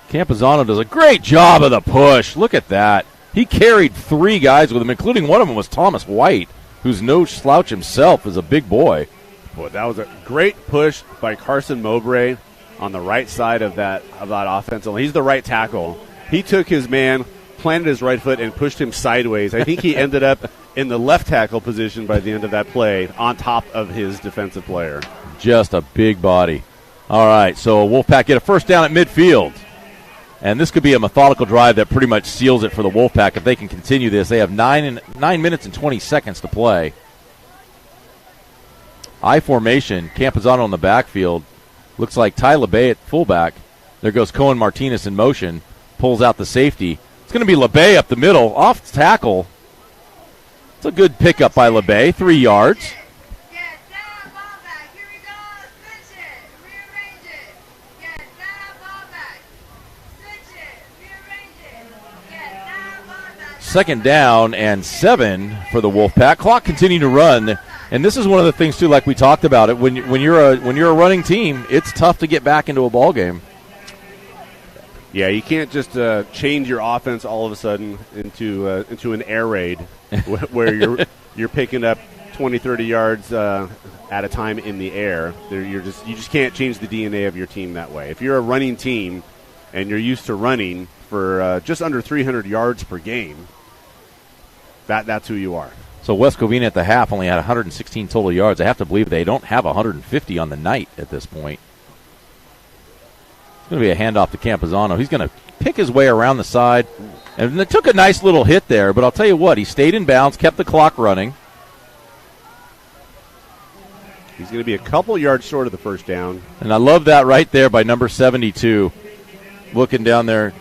Campuzano does a great job of the push. Look at that. He carried 3 guys with him, including one of them was Thomas White, who's no slouch himself, is a big boy. Boy, that was a great push by Carson Mowbray on the right side of that offense. He's the right tackle. He took his man, planted his right foot, and pushed him sideways. I think he ended up in the left tackle position by the end of that play on top of his defensive player. Just a big body. All right, so Wolfpack get a first down at midfield. And this could be a methodical drive that pretty much seals it for the Wolfpack if they can continue this. They have 9 minutes and 20 seconds to play. I formation, Campuzano in the backfield. Looks like Ty LeBay at fullback. There goes Cohen Martinez in motion. Pulls out the safety. It's going to be LeBay up the middle. Off tackle. It's a good pickup by LeBay. 3 yards. Second down and 7 for the Wolfpack. Clock continuing to run, and this is one of the things too, like we talked about it. When you're a running team, it's tough to get back into a ball game. Yeah, you can't just change your offense all of a sudden into an air raid where you're picking up 20, 30 yards at a time in the air. You just can't change the DNA of your team that way. If you're a running team and you're used to running for just under 300 yards per game, that's who you are. So West Covina at the half only had 116 total yards. I have to believe they don't have 150 on the night at this point. It's going to be a handoff to Campuzano. He's going to pick his way around the side. And it took a nice little hit there, but I'll tell you what, he stayed in bounds, kept the clock running. He's going to be a couple yards short of the first down. And I love that right there by number 72. Looking down there.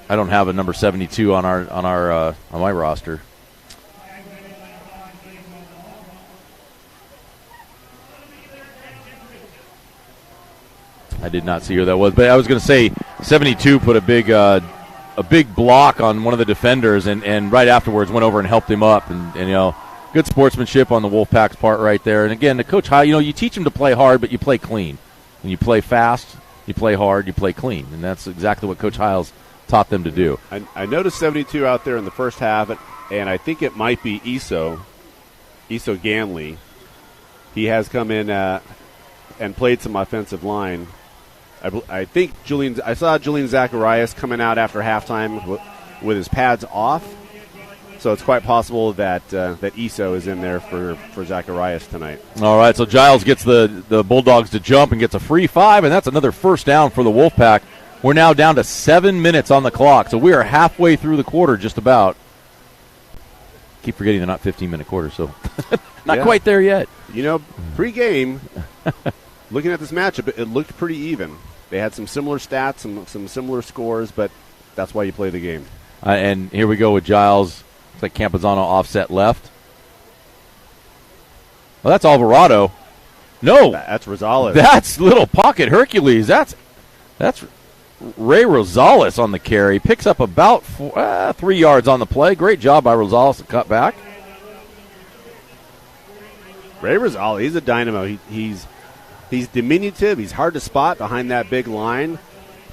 I don't have a number 72 on my roster. I did not see who that was, but I was going to say 72 put a big block on one of the defenders, and right afterwards went over and helped him up, and good sportsmanship on the Wolfpack's part right there. And again, the coach, you teach them to play hard, but you play clean. When you play fast, you play hard, you play clean, and that's exactly what Coach Hiles taught them to do. I noticed 72 out there in the first half, and I think it might be Iso Ganley. He has come in and played some offensive line. I think I saw Julian Zacharias coming out after halftime with his pads off, so it's quite possible that Iso is in there for Zacharias tonight. All right, so Giles gets the Bulldogs to jump and gets a free 5, and that's another first down for the Wolfpack. We're now down to 7 minutes on the clock, so we are halfway through the quarter just about. Keep forgetting they're not 15-minute quarters, so not quite there yet. Pre-game, looking at this matchup, it looked pretty even. They had some similar stats, some similar scores, but that's why you play the game. And here we go with Giles. Looks like Campuzano offset left. Well, that's Alvarado. No. That's Rosales. That's little pocket Hercules. That's Ray Rosales on the carry. Picks up about 3 yards on the play. Great job by Rosales to cut back. Ray Rosales, he's a dynamo. He's diminutive. He's hard to spot behind that big line,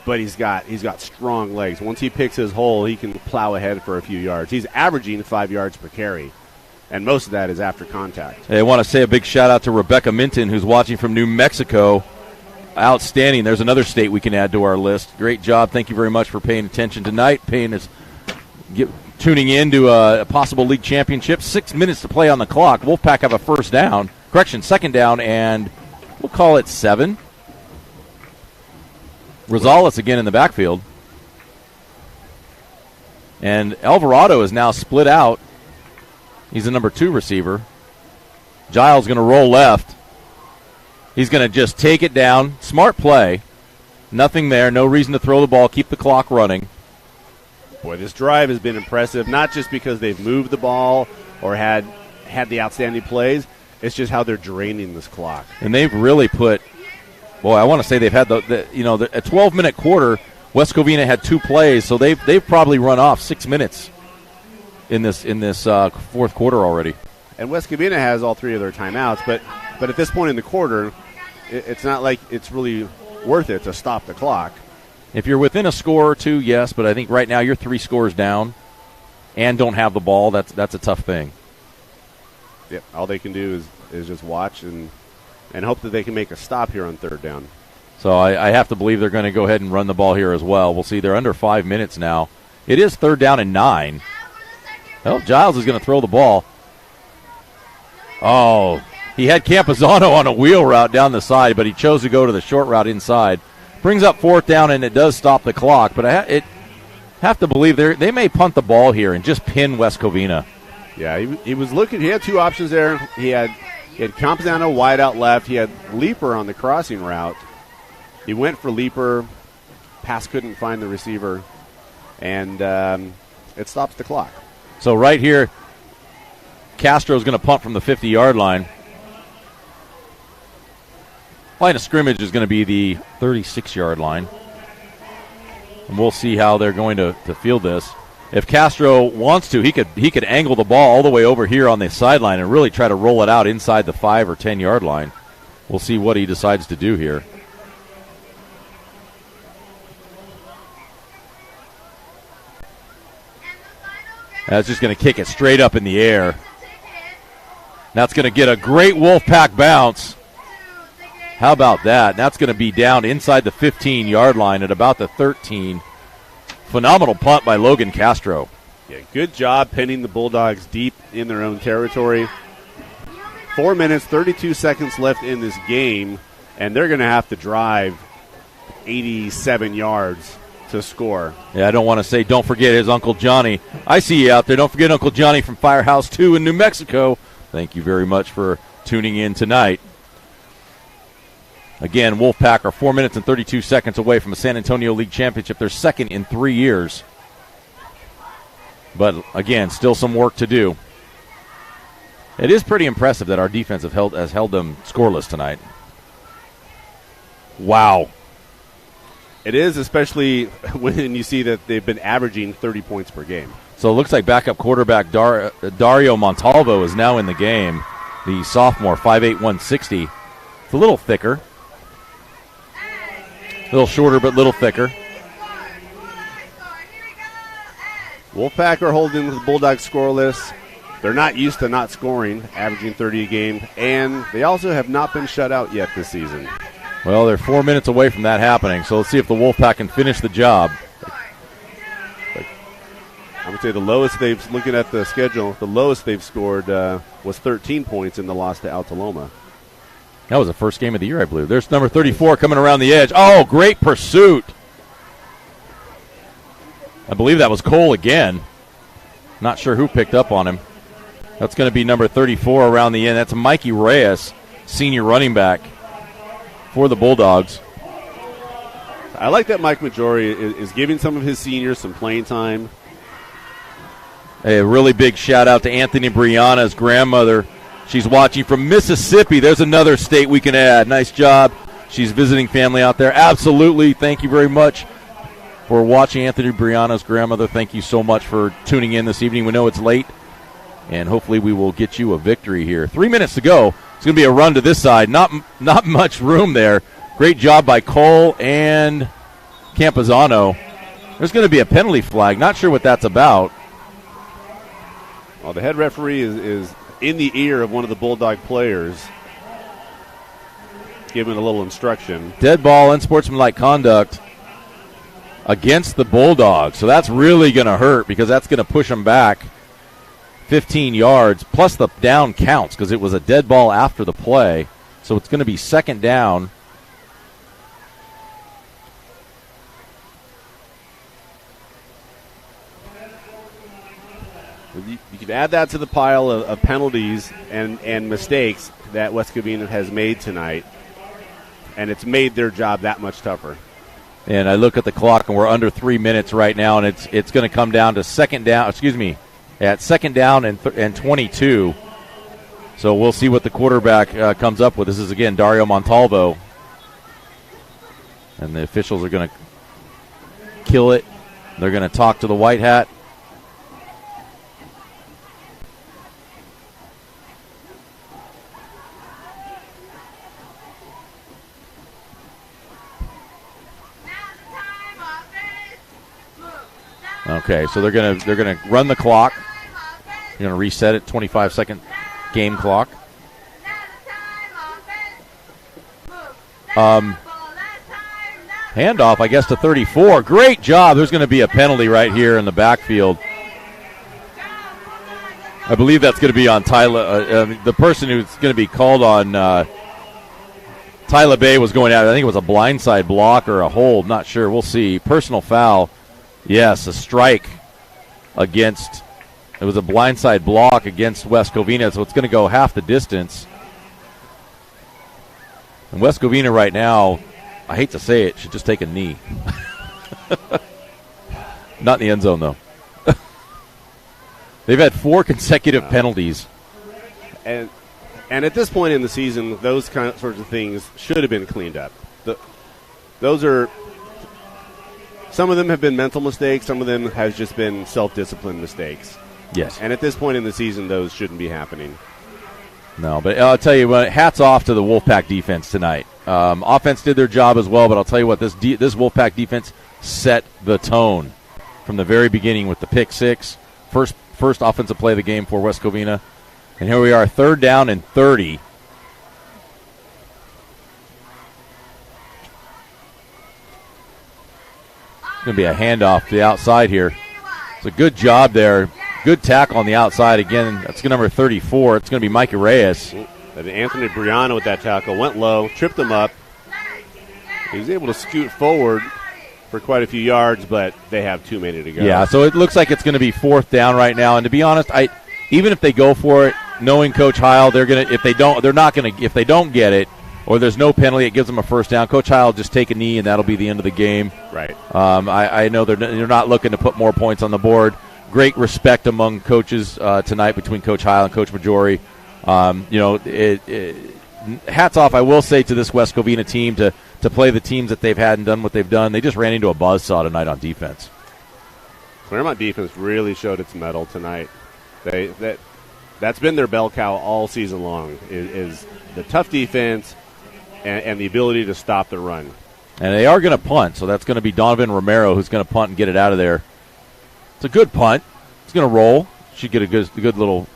but he's got strong legs. Once he picks his hole, he can plow ahead for a few yards. He's averaging 5 yards per carry, and most of that is after contact. Hey, I want to say a big shout-out to Rebecca Minton, who's watching from New Mexico. Outstanding. There's another state we can add to our list. Great job. Thank you very much for paying attention tonight, tuning in to a possible league championship. 6 minutes to play on the clock. Wolfpack have a first down. Second down, and we'll call it 7. Rosales again in the backfield. And Alvarado is now split out. He's the number 2 receiver. Giles going to roll left. He's going to just take it down. Smart play. Nothing there. No reason to throw the ball. Keep the clock running. Boy, this drive has been impressive, not just because they've moved the ball or had the outstanding plays. It's just how they're draining this clock. And they've really put, boy, I want to say they've had a 12-minute quarter. West Covina had 2 plays, so they've probably run off 6 minutes in this fourth quarter already. And West Covina has all 3 of their timeouts, but at this point in the quarter, it's not like it's really worth it to stop the clock. If you're within a score or 2, yes, but I think right now you're 3 scores down and don't have the ball. That's a tough thing. Yep, all they can do is just watch and hope that they can make a stop here on third down. So I have to believe they're going to go ahead and run the ball here as well. We'll see. They're under 5 minutes now. It is third down and 9. Well, Giles is going to throw the ball. Oh, he had Campazano on a wheel route down the side, but he chose to go to the short route inside. Brings up fourth down, and it does stop the clock. But I have to believe they may punt the ball here and just pin West Covina. Yeah, he was looking. He had 2 options there. He had Campazano wide out left. He had Leaper on the crossing route. He went for Leaper. Pass couldn't find the receiver, and it stops the clock. So right here, Castro's going to punt from the 50-yard line. Line of scrimmage is going to be the 36-yard line. And we'll see how they're going to field this. If Castro wants to, he could angle the ball all the way over here on the sideline and really try to roll it out inside the 5 or 10-yard line. We'll see what he decides to do here. That's just going to kick it straight up in the air. That's going to get a great Wolfpack bounce. How about that? That's going to be down inside the 15-yard line at about the 13. Phenomenal punt by Logan Castro. Yeah, good job pinning the Bulldogs deep in their own territory. 4 minutes, 32 seconds left in this game, and they're going to have to drive 87 yards to score. Yeah, I don't want to say don't forget his Uncle Johnny. I see you out there. Don't forget Uncle Johnny from Firehouse 2 in New Mexico. Thank you very much for tuning in tonight. Again, Wolfpack are 4 minutes and 32 seconds away from a San Antonio League championship. They're second in 3 years. But, again, still some work to do. It is pretty impressive that our defense has held them scoreless tonight. Wow. It is, especially when you see that they've been averaging 30 points per game. So it looks like backup quarterback Dario Montalvo is now in the game. The sophomore, 5'8", 160. It's a little thicker. A little shorter, but a little thicker. Wolfpack are holding the Bulldogs scoreless. They're not used to not scoring, averaging 30 a game, and they also have not been shut out yet this season. Well, they're 4 minutes away from that happening, so let's see if the Wolfpack can finish the job. I would say looking at the schedule, the lowest they've scored was 13 points in the loss to Altaloma. That was the first game of the year, I believe. There's number 34 coming around the edge. Oh, great pursuit. I believe that was Cole again. Not sure who picked up on him. That's going to be number 34 around the end. That's Mikey Reyes, senior running back for the Bulldogs. I like that Mike Majori is giving some of his seniors some playing time. A really big shout-out to Anthony Brianna's grandmother. She's watching from Mississippi. There's another state we can add. Nice job. She's visiting family out there. Absolutely. Thank you very much for watching Anthony Brianna's grandmother. Thank you so much for tuning in this evening. We know it's late, and hopefully we will get you a victory here. 3 minutes to go. It's going to be a run to this side. Not much room there. Great job by Cole and Campazano. There's going to be a penalty flag. Not sure what that's about. Well, the head referee is in the ear of one of the Bulldog players, giving a little instruction. Dead ball, unsportsmanlike conduct against the Bulldogs. So that's really going to hurt because that's going to push them back 15 yards. Plus the down counts because it was a dead ball after the play. So it's going to be second down. You could add that to the pile of penalties and mistakes that West Covina has made tonight, and it's made their job that much tougher. And I look at the clock, and we're under 3 minutes right now, and it's going to come down to second down. At second down and 22. So we'll see what the quarterback comes up with. This is, again, Dario Montalvo. And the officials are going to kill it. They're going to talk to the white hat. Okay, so they're gonna run the clock. They're gonna reset it. 25-second game clock. Handoff, I guess, to 34. Great job. There's going to be a penalty right here in the backfield. I believe that's going to be on Tyler. The person who's going to be called on Tyler Bay was going out. I think it was a blindside block or a hold. Not sure. We'll see. Personal foul. Yes, a strike against. It was a blindside block against West Covina, so it's going to go half the distance. And West Covina right now, I hate to say it, should just take a knee. Not in the end zone, though. They've had 4 consecutive penalties. And at this point in the season, those sorts of things should have been cleaned up. Those are, some of them have been mental mistakes, some of them have just been self-discipline mistakes. Yes. And at this point in the season, those shouldn't be happening. No, but I'll tell you what, hats off to the Wolfpack defense tonight. Offense did their job as well, but I'll tell you what, this Wolfpack defense set the tone from the very beginning with the pick six. First offensive play of the game for West Covina. And here we are, 3rd down and 30. It's going to be a handoff to the outside here. It's a good job there. Good tackle on the outside. Again, that's number 34. It's going to be Micah Reyes. Anthony Briano with that tackle. Went low, tripped him up. He was able to scoot forward for quite a few yards, but they have 2 minutes to go. Yeah, so it looks like it's going to be 4th down right now. And to be honest, even if they go for it, knowing Coach Heil, if they don't get it, or there's no penalty, it gives them a 1st down. Coach Heil will just take a knee, and that'll be the end of the game. Right. I know they're not looking to put more points on the board. Great respect among coaches tonight between Coach Heil and Coach Majori. Hats off, I will say, to this West Covina team to play the teams that they've had and done what they've done. They just ran into a buzzsaw tonight on defense. Claremont defense really showed its mettle tonight. That's been their bell cow all season long, is the tough defense and the ability to stop the run. And they are going to punt, so that's going to be Donovan Romero who's going to punt and get it out of there. It's a good punt. It's going to roll. Should get a good little.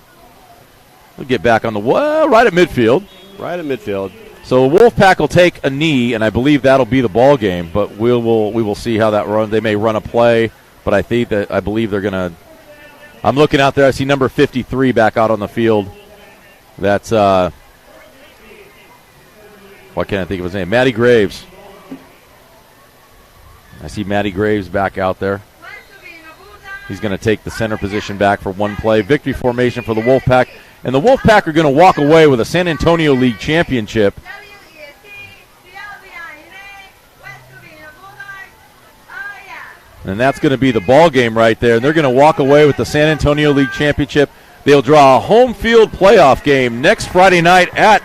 We'll get back on the right at midfield. Right at midfield. So Wolfpack will take a knee, and I believe that'll be the ball game. But we will see how that runs. They may run a play, but I believe they're going to. I'm looking out there. I see number 53 back out on the field. That's why can't I think of his name? Matty Graves. I see Matty Graves back out there. He's going to take the center position back for one play. Victory formation for the Wolfpack. And the Wolfpack are going to walk away with a San Antonio League championship. And that's going to be the ball game right there. And they're going to walk away with the San Antonio League championship. They'll draw a home field playoff game next Friday night at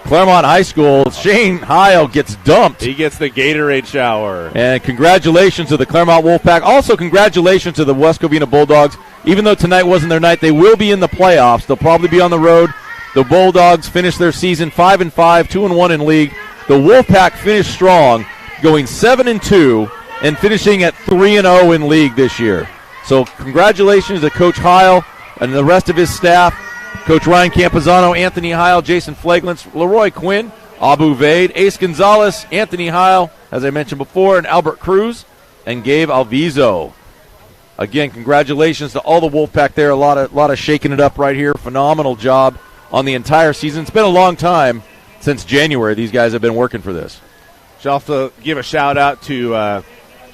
Claremont High School. Shane Heil gets dumped. He gets the Gatorade shower. And congratulations to the Claremont Wolfpack. Also, congratulations to the West Covina Bulldogs. Even though tonight wasn't their night, they will be in the playoffs. They'll probably be on the road. The Bulldogs finished their season 5-5, 2-1 in league. The Wolfpack finished strong, going 7-2 and finishing at 3-0 in league this year. So congratulations to Coach Heil and the rest of his staff. Coach Ryan Campazano, Anthony Heil, Jason Flaglance, Leroy Quinn, Abu Vade, Ace Gonzalez, Anthony Heil, as I mentioned before, and Albert Cruz, and Gabe Alvizo. Again, congratulations to all the Wolfpack there. A lot of shaking it up right here. Phenomenal job on the entire season. It's been a long time since January. These guys have been working for this. Should also give a shout out to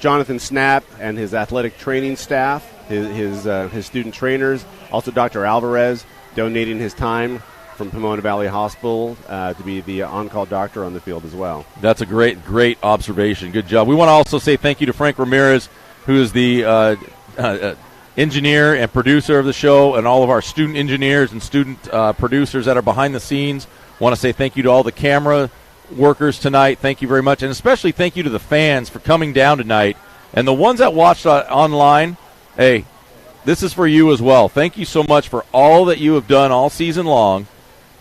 Jonathan Snap and his athletic training staff. his student trainers, also Dr. Alvarez donating his time from Pomona Valley Hospital to be the on-call doctor on the field as well. That's a great observation. Good job. We want to also say thank you to Frank Ramirez, who is the engineer and producer of the show, and all of our student engineers and student producers that are behind the scenes. Want to say thank you to all the camera workers tonight. Thank you very much. And especially thank you to the fans for coming down tonight. And the ones that watched online, hey, this is for you as well. Thank you so much for all that you have done all season long,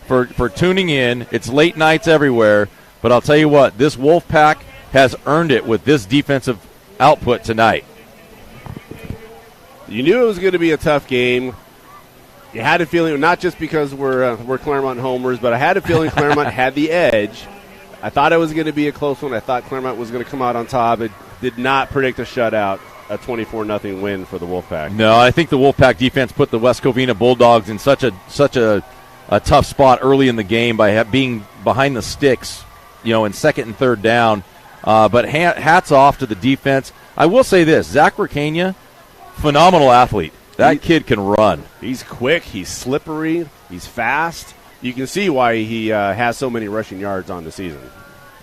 for tuning in. It's late nights everywhere. But I'll tell you what, this Wolfpack has earned it with this defensive output tonight. You knew it was going to be a tough game. You had a feeling, not just because we're Claremont homers, but I had a feeling Claremont had the edge. I thought it was going to be a close one. I thought Claremont was going to come out on top. It did not predict a shutout, a 24-0 win for the Wolfpack. No, I think the Wolfpack defense put the West Covina Bulldogs in such a tough spot early in the game by being behind the sticks, in second and third down. But hats off to the defense. I will say this, Zach Ricania, phenomenal athlete. That kid can run. He's quick. He's slippery. He's fast. You can see why he has so many rushing yards on the season.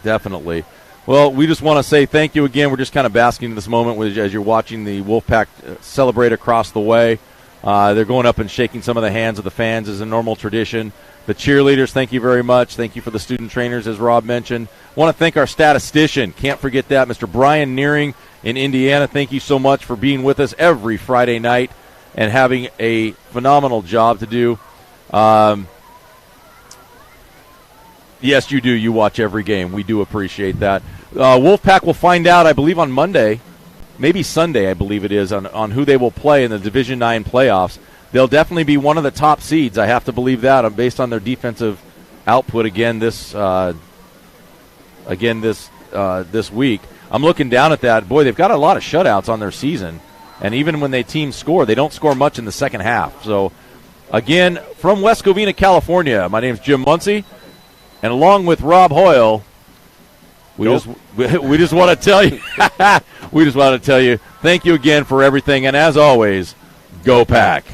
Definitely. Well, we just want to say thank you again. We're just kind of basking in this moment as you're watching the Wolfpack celebrate across the way. They're going up and shaking some of the hands of the fans as a normal tradition. The cheerleaders, thank you very much. Thank you for the student trainers, as Rob mentioned. Want to thank our statistician. Can't forget that, Mr. Brian Nearing in Indiana. Thank you so much for being with us every Friday night and having a phenomenal job to do. Yes, you do. You watch every game. We do appreciate that. Wolfpack will find out, I believe, on Monday, maybe Sunday, I believe it is, on who they will play in the Division IX playoffs. They'll definitely be one of the top seeds. I have to believe that based on their defensive output again this week. I'm looking down at that. Boy, they've got a lot of shutouts on their season. And even when teams score, they don't score much in the second half. So, again, from West Covina, California, my name's Jim Muncie. And along with Rob Hoyle, we just want to tell you, thank you again for everything. And as always, go Pack.